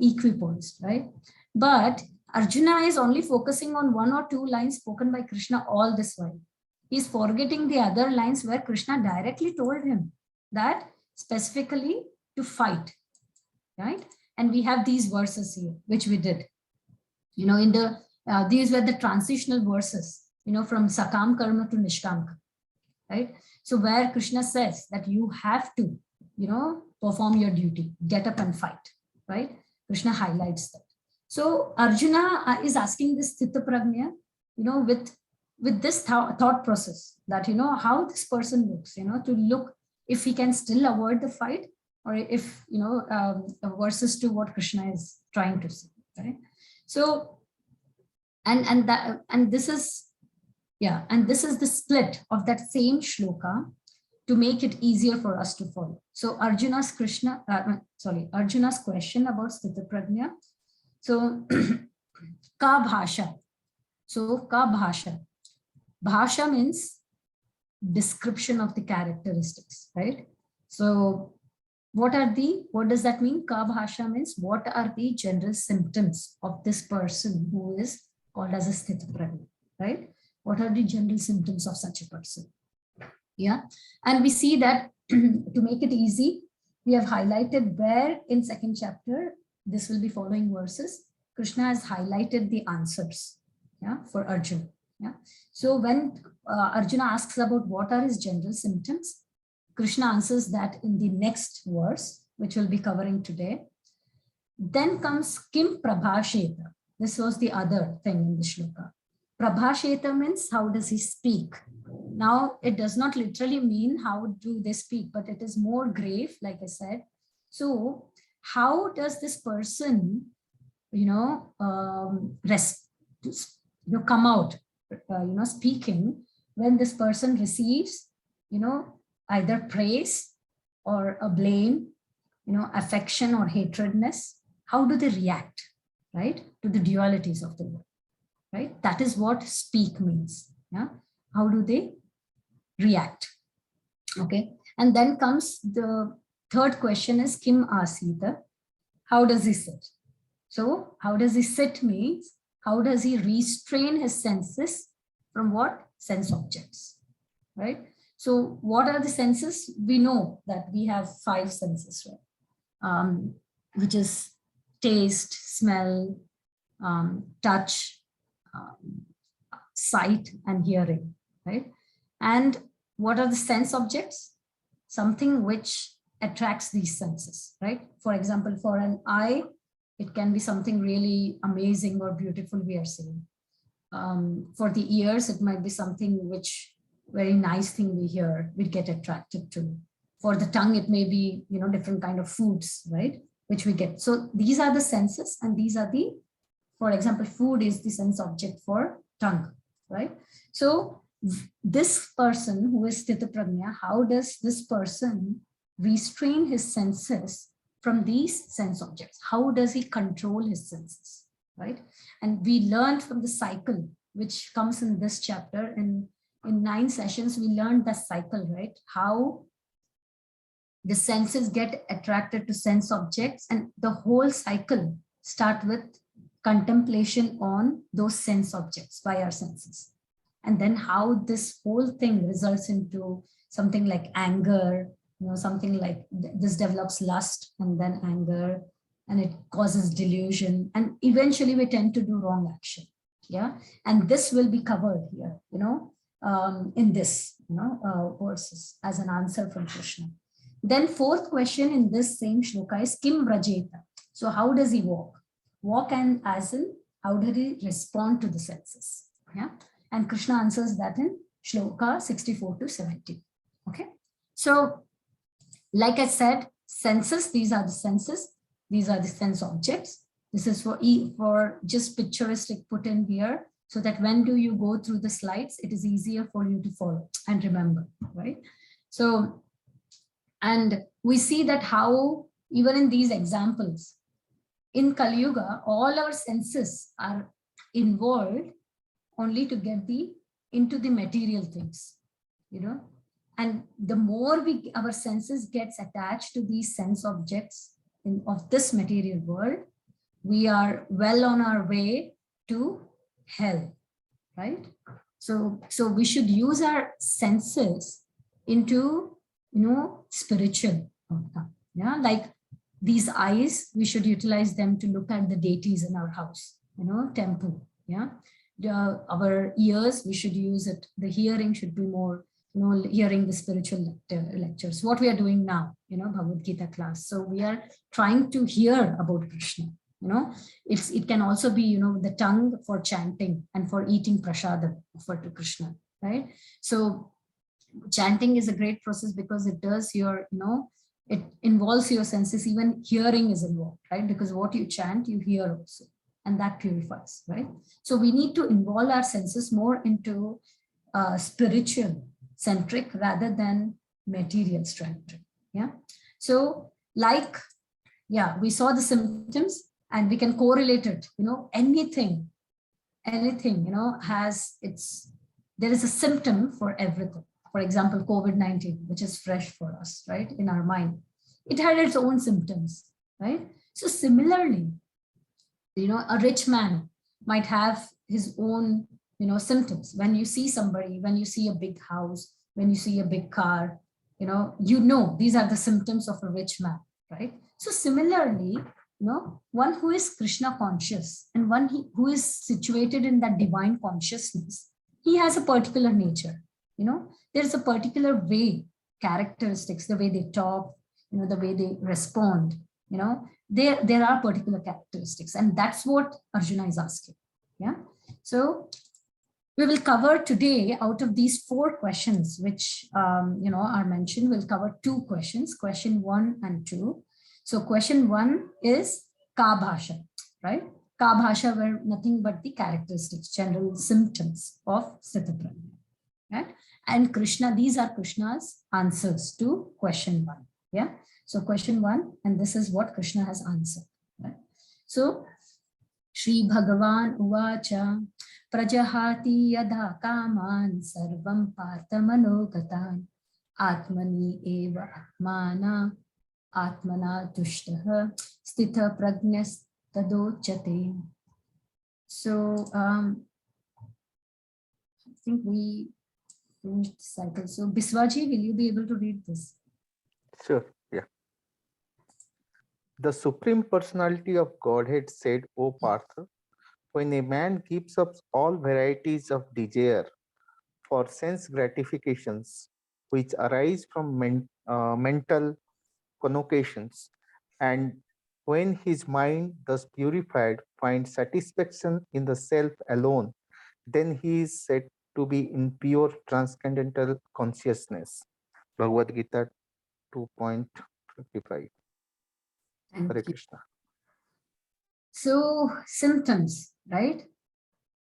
Equipoised, right? But Arjuna is only focusing on 1 or 2 lines spoken by Krishna all this while. He's forgetting the other lines where Krishna directly told him that specifically to fight, right? And we have these verses here, which we did. In the these were the transitional verses, from Sakam Karma to Nishkam Karma, right? So where Krishna says that you have to, perform your duty, get up and fight, right? Krishna highlights that. So Arjuna is asking this Sthita Prajna, with this thought process that, how this person looks, to look if he can still avoid the fight, or if, versus to what Krishna is trying to say, right? So, and this is the split of that same shloka to make it easier for us to follow. So Arjuna's question about Sthita Prajna. So ka bhasha. So ka bhasha. Bhasha means description of the characteristics, right? So what does that mean? Ka bhasha means what are the general symptoms of this person who is called as a Sthita Prajna, right? What are the general symptoms of such a person? Yeah, and we see that to make it easy, we have highlighted where in 2nd chapter, this will be following verses, Krishna has highlighted the answers, yeah, for Arjuna. Yeah. So when Arjuna asks about what are his general symptoms, Krishna answers that in the next verse, which we'll be covering today. Then comes Kim Prabhasheta. This was the other thing in the shloka. Prabhasheta means how does he speak? Now, it does not literally mean how do they speak, but it is more grave, like I said. So how does this person, come out, speaking when this person receives, either praise or a blame, affection or hatredness? How do they react, right, to the dualities of the world, right? That is what speak means. Yeah, how do they react? Okay, and then comes the third question is Kim Asita. How does he sit? So how does he sit means how does he restrain his senses from what? Sense objects, right? So what are the senses? We know that we have 5 senses, right? Which is taste, smell, touch, sight, and hearing, right? And what are the sense objects? Something which attracts these senses, right? For example, for an eye, it can be something really amazing or beautiful we are seeing. For the ears, it might be something which very nice thing we hear, we get attracted to. For the tongue, it may be, different kind of foods, right? Which we get. So these are the senses, and these are the, for example, food is the sense object for tongue, right? So this person who is Sthita Prajna, how does this person restrain his senses from these sense objects? How does he control his senses, right? And we learned from the cycle, which comes in this chapter. In 9 sessions, we learned the cycle, right? How the senses get attracted to sense objects, and the whole cycle start with contemplation on those sense objects by our senses. And then how this whole thing results into something like anger, something like this develops lust and then anger, and it causes delusion. And eventually we tend to do wrong action. Yeah. And this will be covered here, in this, verses as an answer from Krishna. Then 4th question in this same shloka is Kim Rajeta. So how does he walk? Walk, and as in, how did he respond to the senses? Yeah. And Krishna answers that in shloka 64 to 70. Okay. So like I said, senses, these are the senses. These are the sense objects. This is for just picturistic put in here, so that when do you go through the slides, it is easier for you to follow and remember, right? So, and we see that how even in these examples, in Kali Yuga, all our senses are involved only to get into the material things, and the more our senses gets attached to these sense objects of this material world, we are well on our way to hell, right? So we should use our senses into, spiritual outcome. Yeah, like these eyes, we should utilize them to look at the deities in our house, temple. Yeah, our ears, we should use it. The hearing should be more, hearing the spiritual lectures. What we are doing now, Bhagavad Gita class. So we are trying to hear about Krishna. It can also be, the tongue for chanting and for eating prasadam offered to Krishna, right? So chanting is a great process because it does it involves your senses. Even hearing is involved, right? Because what you chant, you hear also, and that purifies, right? So we need to involve our senses more into spiritual centric rather than material centric. Yeah. So we saw the symptoms and we can correlate it, anything, there is a symptom for everything. For example, COVID-19, which is fresh for us, right? In our mind, it had its own symptoms, right? So similarly, a rich man might have his own, symptoms. When you see somebody, when you see a big house, when you see a big car, these are the symptoms of a rich man, right? So similarly, one who is Krishna conscious and one who is situated in that divine consciousness, he has a particular nature, there's a particular way, characteristics, the way they talk, the way they respond, there are particular characteristics, and that's what Arjuna is asking. Yeah. So we will cover today, out of these 4 questions which are mentioned, we'll cover 2 questions, question 1 and 2. So question 1 is Ka Bhasha, right? Ka Bhasha were nothing but the characteristics, general symptoms of Sthitaprajna, right? And Krishna, these are Krishna's answers to question 1. Yeah. So question 1, and this is what Krishna has answered. Right? So Shri Bhagavan Uvacha Prajahati Yadha Kaman Sarvam Partha Manogatan Atmani Eva Atmana Atmana Tushtaha Sthita Prajnas Tadochate. So I think we finished the cycle. So Biswaji, will you be able to read this? Sure. Yeah. The Supreme Personality of Godhead said, O Partha, when a man gives up all varieties of desire for sense gratifications which arise from mental connotations, and when his mind, thus purified, finds satisfaction in the self alone, then he is said to be in pure transcendental consciousness. Bhagavad Gita 2.55. Thank Hare you. Krishna. So symptoms, right?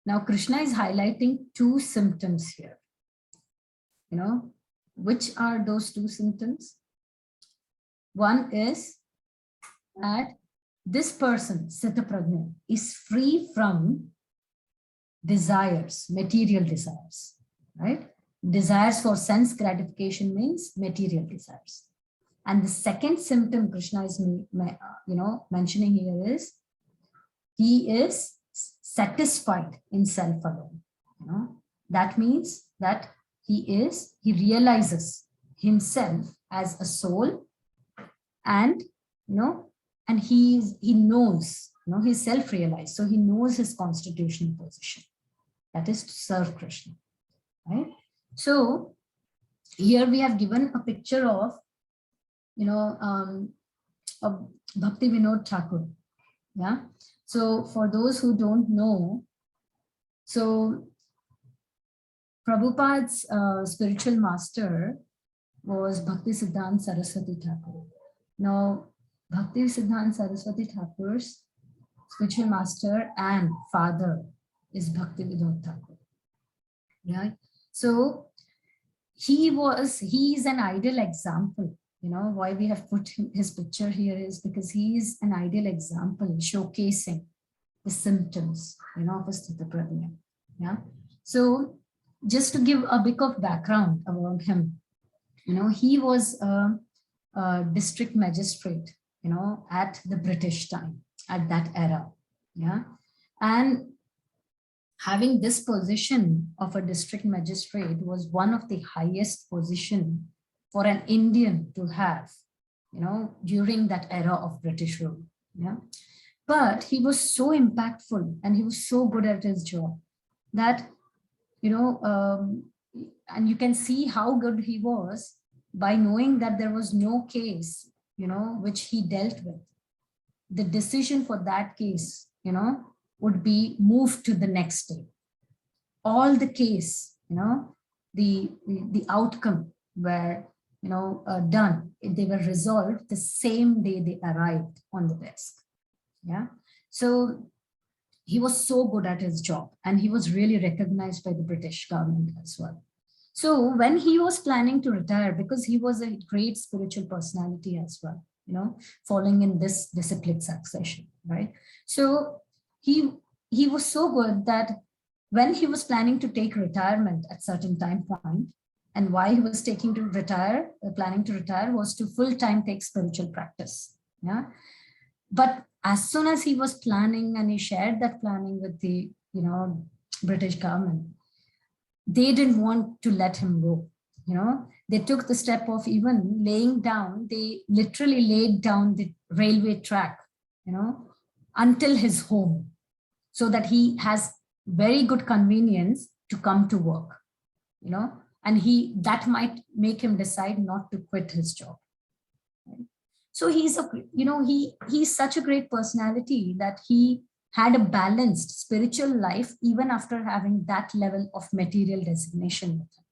Now Krishna is highlighting 2 symptoms here. Which are those 2 symptoms? One is that this person, Sthitaprajna, is free from desires, material desires, right? Desires for sense gratification means material desires. And the second symptom Krishna is mentioning here is he is satisfied in self alone. That means that he realizes himself as a soul, and and he knows, he's self-realized, so he knows his constitutional position, that is to serve Krishna, right? So here we have given a picture of of Bhakti Vinod Thakur. Yeah. So for those who don't know, so Prabhupada's spiritual master was Bhakti Siddhanta Saraswati Thakur. Now, Bhakti Siddhanta Saraswati Thakur's spiritual master and father is Bhakti Vinod Thakur. Right? So he is an ideal example. Why we have put his picture here is because he is an ideal example showcasing the symptoms, of a Sthitaprajna. Yeah. So just to give a bit of background about him, he was a district magistrate, at the British time, at that era. Yeah. And having this position of a district magistrate was one of the highest position for an Indian to have, during that era of British rule. Yeah. But he was so impactful and he was so good at his job that, and you can see how good he was by knowing that there was no case, which he dealt with. The decision for that case, would be moved to the next day. All the case, the outcome were, done. They were resolved the same day they arrived on the desk. Yeah. So he was so good at his job and he was really recognized by the British government as well. So when he was planning to retire, because he was a great spiritual personality as well, following in this disciplined succession, right? So he was so good that when he was planning to take retirement at certain time point, and why he was planning to retire was to full-time take spiritual practice. Yeah. But as soon as he was planning and he shared that planning with the, British government, they didn't want to let him go. They took the step of even they literally laid down the railway track, until his home, so that he has very good convenience to come to work, and that might make him decide not to quit his job. Right? So he's a, he's such a great personality that he had a balanced spiritual life even after having that level of material designation with him.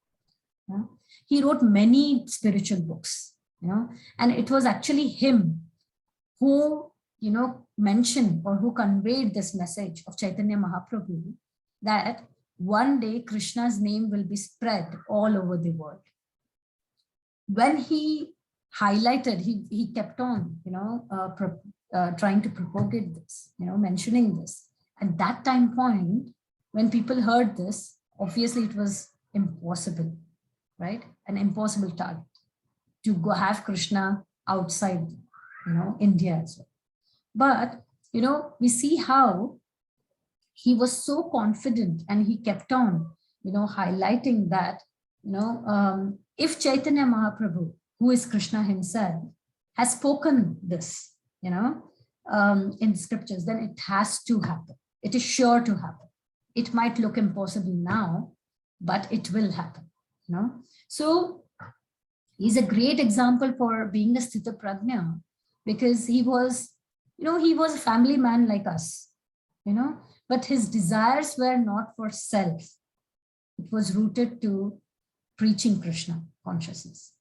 Yeah? He wrote many spiritual books, and it was actually him who, mentioned or who conveyed this message of Chaitanya Mahaprabhu that one day Krishna's name will be spread all over the world. When he highlighted, he kept on, trying to propagate this, mentioning this. At that time point, when people heard this, obviously it was impossible, right? An impossible target to go have Krishna outside, India as well. But, we see how he was so confident and he kept on, highlighting that, if Chaitanya Mahaprabhu, who is Krishna himself, has spoken this, in scriptures, then it has to happen. It is sure to happen. It might look impossible now, but it will happen, So he's a great example for being a Sthita Prajna, because he was, he was a family man like us, but his desires were not for self. It was rooted to preaching Krishna consciousness.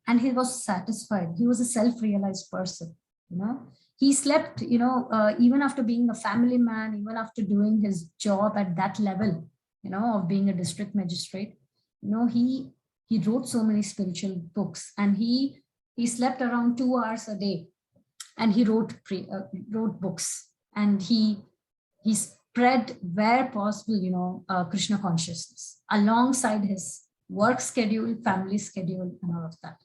And he was satisfied. He was a self-realized person, He slept, even after being a family man, even after doing his job at that level, of being a district magistrate, he wrote so many spiritual books, and he slept around 2 hours a day, and he wrote books, and he spread where possible, Krishna consciousness alongside his work schedule, family schedule, and all of that,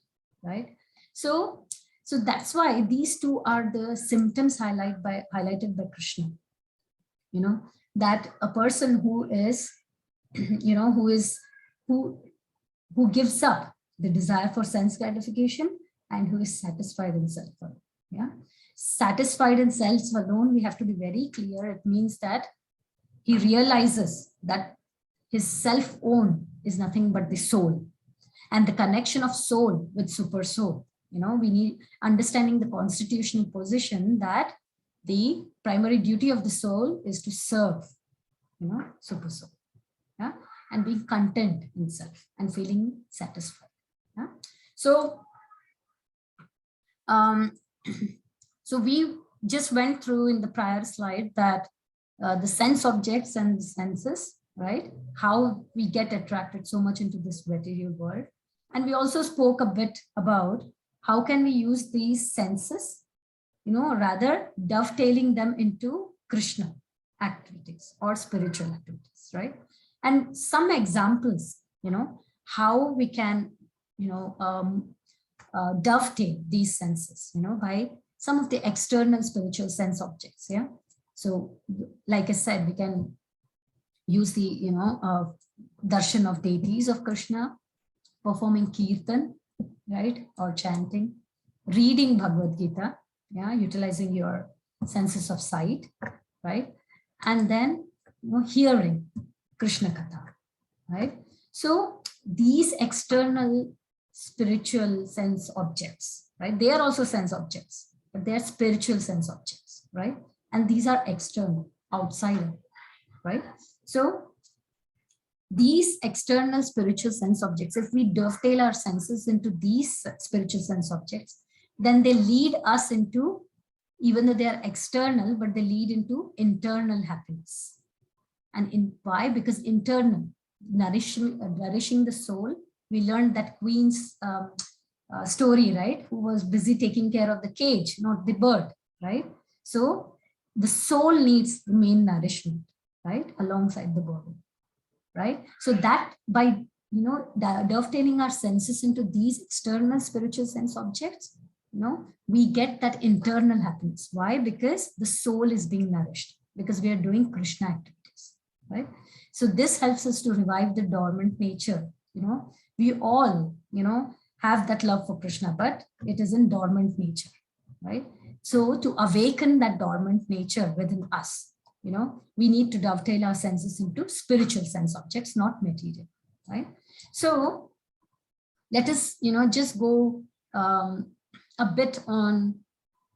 right? So that's why these two are the symptoms highlighted by Krishna, that a person who is, who gives up the desire for sense gratification and who is satisfied in self alone. Yeah, satisfied in self alone, we have to be very clear. It means that he realizes that his self own is nothing but the soul, and the connection of soul with super soul. We need understanding the constitutional position that the primary duty of the soul is to serve, super soul. Yeah, and being content in self and feeling satisfied. Yeah? So we just went through in the prior slide that the sense objects and the senses, right? How we get attracted so much into this material world. And we also spoke a bit about how can we use these senses, rather dovetailing them into Krishna activities or spiritual activities, right? And some examples, how we can, dovetail these senses, by some of the external spiritual sense objects. Yeah. So like I said, we can use the, darshan of deities of Krishna, performing kirtan, right? Or chanting, reading Bhagavad Gita, yeah, utilizing your senses of sight, right? And then, hearing Krishna Katha, right? So these external spiritual sense objects, right? They are also sense objects, but they are spiritual sense objects, right? And these are external, outside, right? So these external spiritual sense objects, if we dovetail our senses into these spiritual sense objects, then they lead us into, even though they are external, but they lead into internal happiness. And why? Because internal, nourishing the soul. We learned that Queen's story, right? Who was busy taking care of the cage, not the bird, right? So the soul needs the main nourishment, right? Alongside the body, right? So that by, dovetailing our senses into these external spiritual sense objects, we get that internal happiness. Why? Because the soul is being nourished, because we are doing Krishna activities, right? So this helps us to revive the dormant nature. We all, have that love for Krishna, but it is in dormant nature, right? So to awaken that dormant nature within us, we need to dovetail our senses into spiritual sense objects, not material, right? So let us, just go a bit on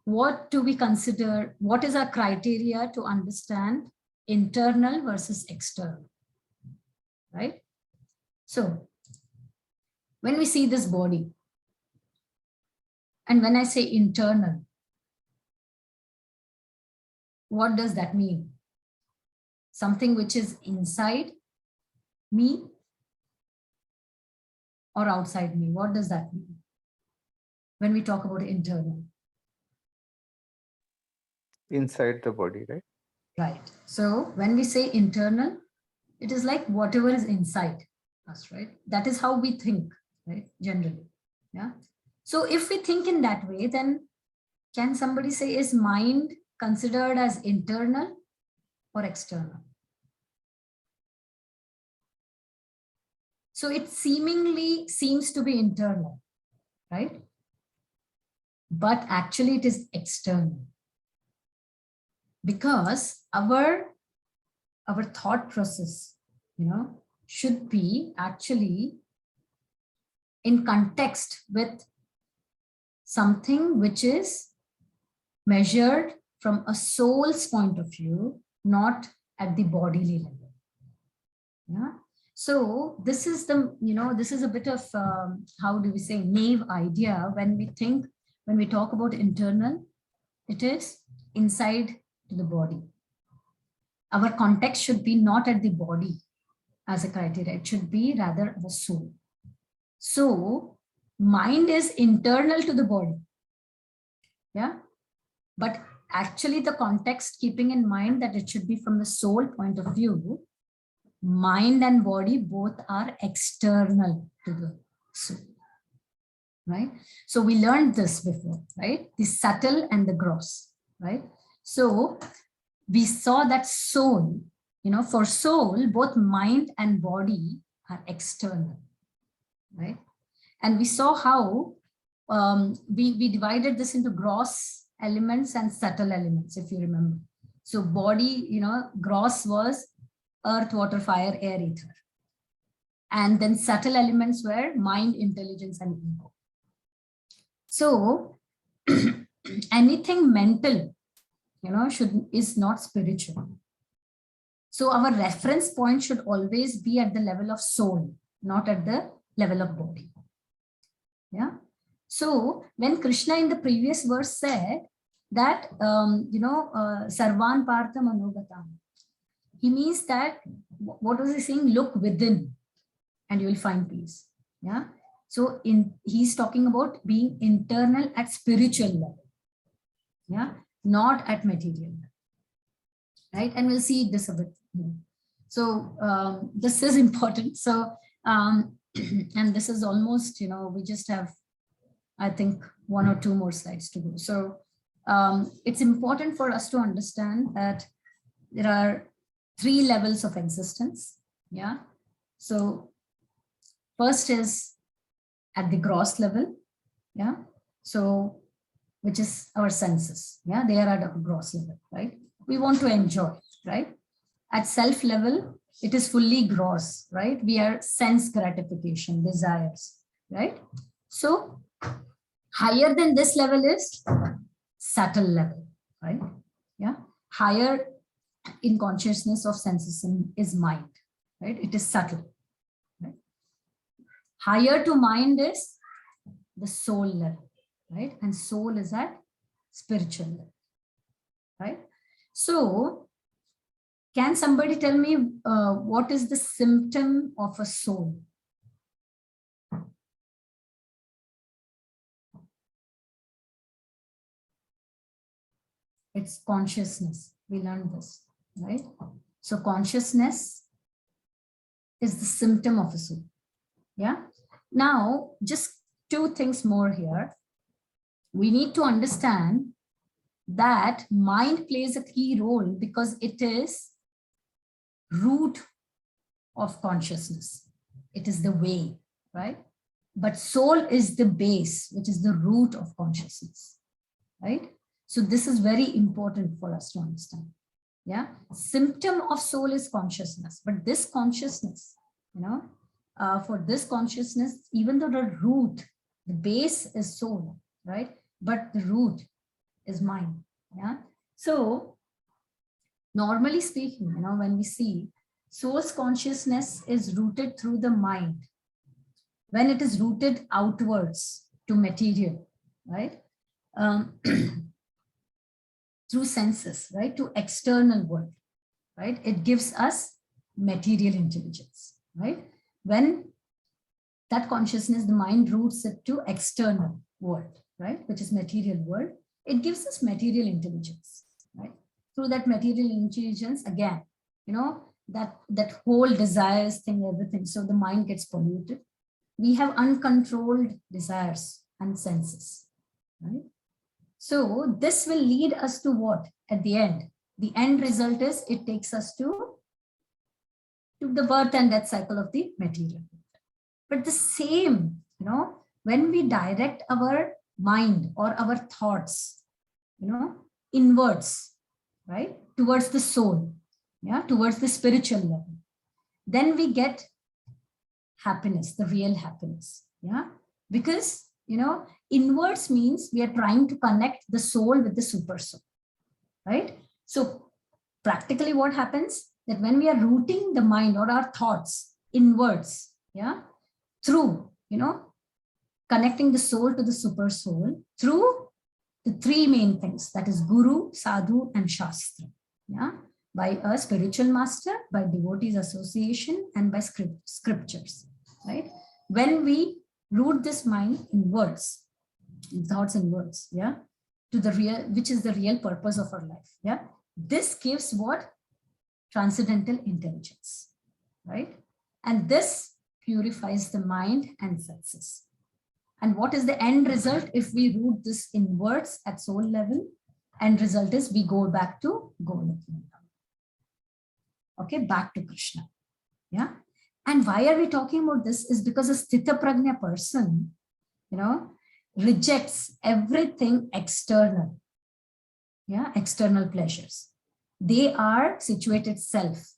what do we consider, what is our criteria to understand internal versus external, right? So when we see this body, and when I say internal, what does that mean? Something which is inside me or outside me? What does that mean when we talk about internal? Inside the body, right? Right. So when we say internal, it is like whatever is inside us, right? That is how we think, right? Generally. Yeah. So if we think in that way, then can somebody say, is mind considered as internal or external? So it seemingly seems to be internal, right? But actually it is external, because our thought process, should be actually in context with something which is measured from a soul's point of view, not at the bodily level. Yeah. So this is the, this is a bit of, how do we say, naive idea when we talk about internal, it is inside to the body. Our context should be not at the body as a criteria. It should be rather the soul. So mind is internal to the body. Yeah. But actually the context, keeping in mind that it should be from the soul point of view, mind and body both are external to the soul, right? So we learned this before, right? The subtle and the gross, right? So we saw that soul, for soul, both mind and body are external, right? And we saw how we divided this into gross elements and subtle elements, if you remember. So body, gross was earth, water, fire, air, ether. And then subtle elements were mind, intelligence, and ego. So anything mental, is not spiritual. So our reference point should always be at the level of soul, not at the level of body. Yeah. So when Krishna in the previous verse said that, Sarvan Partha Manogatam, he means that, what was he saying? Look within and you will find peace. Yeah. So he's talking about being internal at spiritual level. Yeah. Not at material level. Right. And we'll see this a bit more. So this is important. So, and this is almost, we just have, I think, 1 or 2 more slides to go. So it's important for us to understand that there are 3 levels of existence. Yeah. So first is at the gross level. Yeah. So which is our senses. Yeah. They are at a gross level, right? We want to enjoy, right? At self level, it is fully gross, right? We are sense gratification, desires, right? So higher than this level is subtle level, right? Yeah. Higher in consciousness of senses is mind, right? It is subtle, right? Higher to mind is the soul level, right? And soul is at spiritual level, right? So can somebody tell me what is the symptom of a soul? It's consciousness. We learned this, right? So consciousness is the symptom of a soul. Yeah. Now, just 2 things more here. We need to understand that mind plays a key role because it is root of consciousness. It is the way, right? But soul is the base, which is the root of consciousness, right? So this is very important for us to understand. Yeah. Symptom of soul is consciousness, but this consciousness, for this consciousness, even though the root, the base is soul, right? but the root is mind. Yeah. So normally speaking, when we see soul's consciousness is rooted through the mind, when it is rooted outwards to material, right? Through senses, right? To external world, right? It gives us material intelligence, right? When that consciousness, the mind roots it to external world, right? Which is material world, it gives us material intelligence, right? Through that material intelligence, again, that whole desires thing, everything. So the mind gets polluted. We have uncontrolled desires and senses, right? So this will lead us to what? At the end, the end result is it takes us to the birth and death cycle of the material. But the same, when we direct our mind or our thoughts, inwards, right, towards the soul, towards the spiritual level, then we get happiness, the real happiness. Because inwards means we are trying to connect the soul with the super soul, right? So practically what happens, that when we are rooting the mind or our thoughts inwards, through connecting the soul to the super soul through the three main things, that is guru, sadhu, and shastra, by a spiritual master, by devotees association, and by scriptures, right? When we root this mind in words, in thoughts and words, to the real, which is the real purpose of our life, this gives what? Transcendental intelligence, right? And this purifies the mind and senses. And what is the end result if we root this inwards at soul level? End result is we go back to Golok. Okay, back to Krishna. Yeah. And why are we talking about this? Is because a Sthita Prajna person, rejects everything external. External pleasures. They are situated self,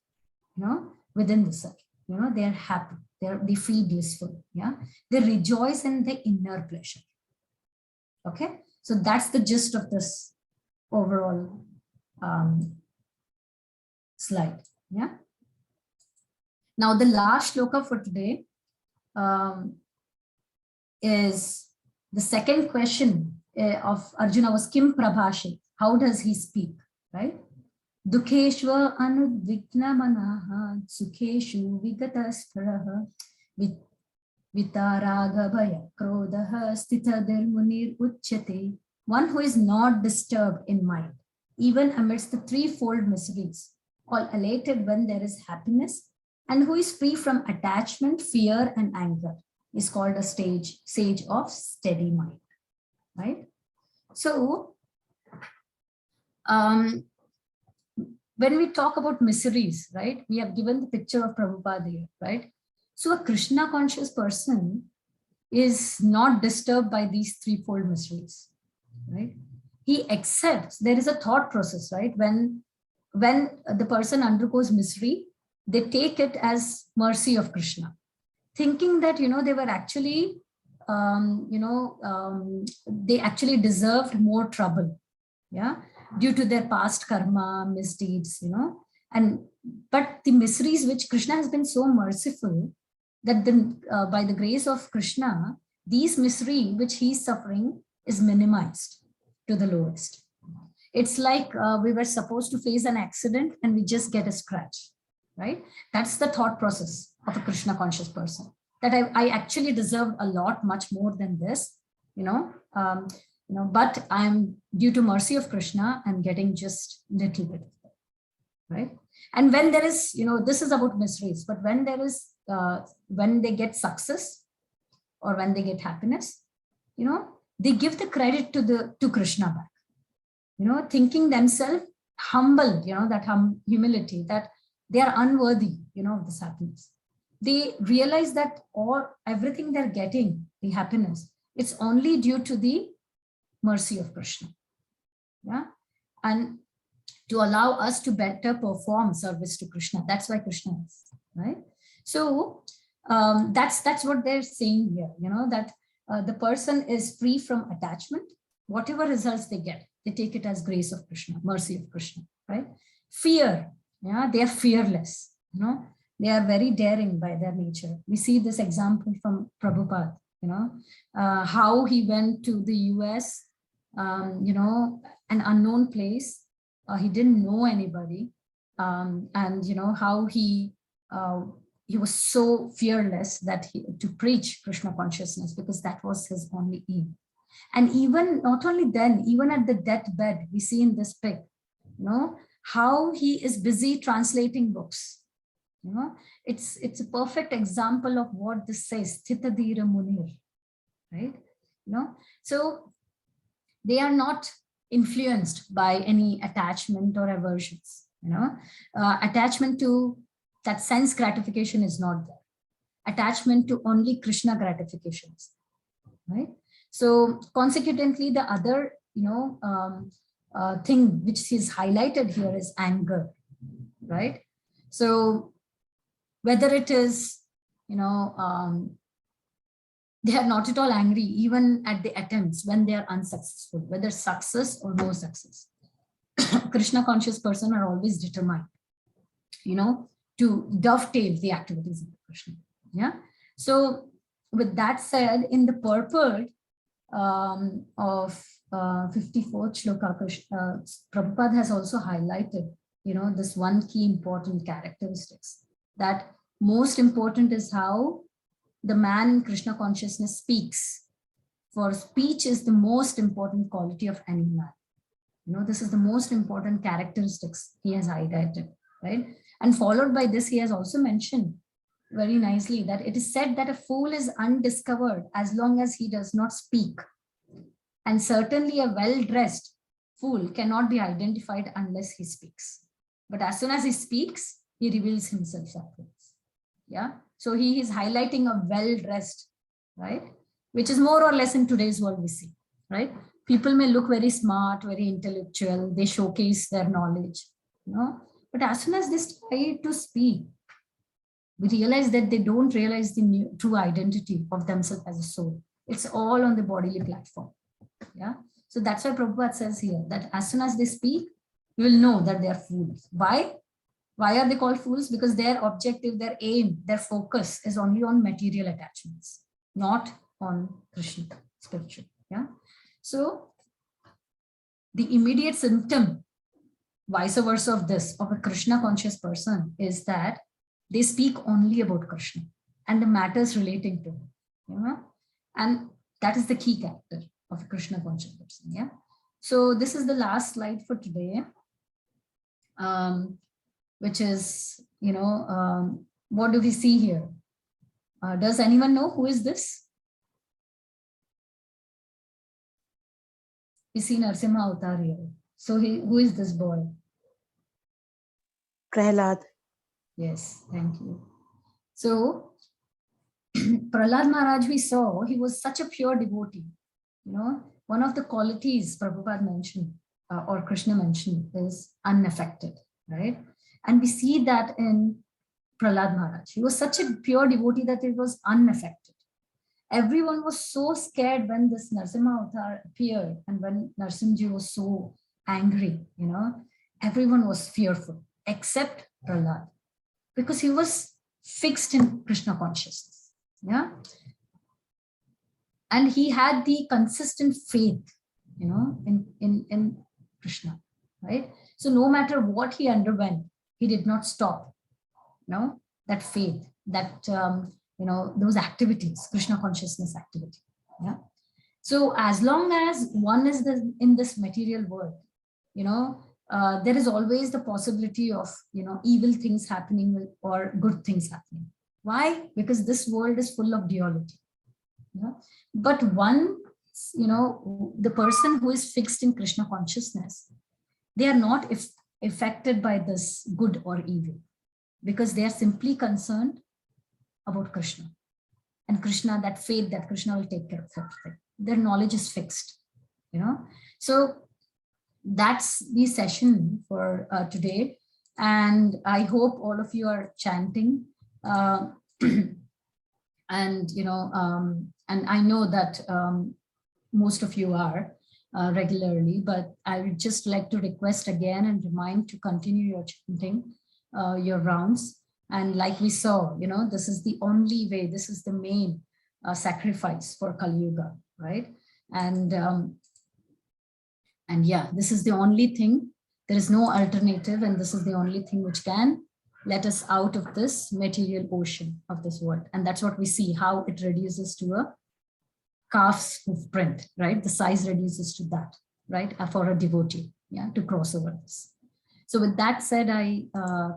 within the self. They are happy. They feel blissful. They rejoice in the inner pleasure. Okay. So that's the gist of this overall slide. Yeah. Now the last shloka for today is the second question of Arjuna was Kim Prabhashi. How does he speak? Right? Dukheshva anudvikna manaha sukheshu vigatasparaha vitaraga bhaya krodaha stitadir munir uchyate. One who is not disturbed in mind, even amidst the threefold miseries, all elated when there is happiness, and who is free from attachment, fear, and anger, is called a sage of steady mind, right? So, when we talk about miseries, right, we have given the picture of Prabhupada here, right? So a Krishna conscious person is not disturbed by these threefold miseries, right? He accepts, there is a thought process, right? When the person undergoes misery, they take it as mercy of Krishna, thinking that, they were actually, they actually deserved more trouble, due to their past karma, misdeeds, but the miseries which Krishna has been so merciful that by the grace of Krishna, these misery which he's suffering is minimized to the lowest. It's like we were supposed to face an accident and we just get a scratch, right? That's the thought process of a Krishna conscious person, that I actually deserved a lot, much more than this, but I'm, due to mercy of Krishna, I'm getting just little bit of it, right? And when there is, this is about miseries, but when there is, when they get success or when they get happiness, they give the credit to Krishna back, thinking themselves humble, that humility, that they are unworthy, of this happiness. They realize that everything they're getting, the happiness, it's only due to the mercy of Krishna, and to allow us to better perform service to Krishna. That's why Krishna is, right? So that's what they're saying here, that the person is free from attachment, whatever results they get, they take it as grace of Krishna, mercy of Krishna, right? Fear, yeah, they are fearless, you know, they are very daring by their nature. We see this example from Prabhupada, you know, how he went to the US, you know, an unknown place. He didn't know anybody. And, you know, how he was so fearless that to preach Krishna consciousness, because that was his only aim. And even not only then, even at the deathbed, we see in this pic, you know, how he is busy translating books. You know, it's a perfect example of what this says, Thitadira Munir, right? You know, so they are not influenced by any attachment or aversions. You know, attachment to that sense gratification is not there. Attachment to only Krishna gratifications, right? So consequently, the other, you know, thing which is highlighted here is anger, right? So whether it is, you know, they are not at all angry, even at the attempts when they are unsuccessful, whether success or no success. Krishna conscious person are always determined, you know, to dovetail the activities of Krishna. Yeah. So with that said, in the purport of 54th shloka, Prabhupada has also highlighted, you know, this one key important characteristics, that most important is how the man in Krishna consciousness speaks. For speech is the most important quality of any man. You know, this is the most important characteristics he has highlighted, right? And followed by this, he has also mentioned very nicely that it is said that a fool is undiscovered as long as he does not speak. And certainly a well-dressed fool cannot be identified unless he speaks. But as soon as he speaks, he reveals himself afterwards. Yeah. So he is highlighting a well-dressed, right? Which is more or less in today's world we see, right? People may look very smart, very intellectual, they showcase their knowledge, you know, but as soon as they try to speak, we realize that they don't realize the true identity of themselves as a soul. It's all on the bodily platform. Yeah. So that's why Prabhupada says here that as soon as they speak, you will know that they are fools. Why? Why are they called fools? Because their objective, their aim, their focus is only on material attachments, not on Krishna, spiritual. Yeah. So the immediate symptom, vice versa of this, of a Krishna conscious person, is that they speak only about Krishna and the matters relating to him. You know? And that is the key character of a Krishna conscious person. Yeah. So this is the last slide for today, which is, you know, what do we see here? Does anyone know who is this? We see Narsimha Avatar here. So who is this boy? Prahlad. Yes, thank you. So Prahlad Maharaj, we saw, he was such a pure devotee. You know, one of the qualities Prabhupada mentioned or Krishna mentioned is unaffected, right? And we see that in Prahlad Maharaj. He was such a pure devotee that it was unaffected. Everyone was so scared when this Narsimha Avatar appeared, and when Narsimji was so angry, you know, everyone was fearful except Prahlad, because he was fixed in Krishna consciousness. Yeah. And he had the consistent faith, you know, in Krishna, right? So no matter what he underwent, he did not stop, you know, that faith, that, you know, those activities, Krishna consciousness activity. Yeah. So as long as one is in this material world, you know, there is always the possibility of, you know, evil things happening or good things happening. Why? Because this world is full of duality. You know? But one, you know, the person who is fixed in Krishna consciousness, they are not affected by this good or evil, because they are simply concerned about Krishna. And Krishna, that faith that Krishna will take care of everything. Their knowledge is fixed, you know. So that's the session for today. And I hope all of you are chanting. And, you know, and I know that most of you are. regularly, but I would just like to request again and remind to continue your chanting, your rounds. And like we saw, this is the only way, this is the main sacrifice for Kali Yuga, right? And yeah, this is the only thing. There is no alternative, and this is the only thing which can let us out of this material ocean of this world. And that's what we see, how it reduces to a calf's hoof print, right? The size reduces to that, right? For a devotee, yeah, to cross over this. So with that said, I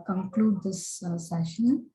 conclude this session.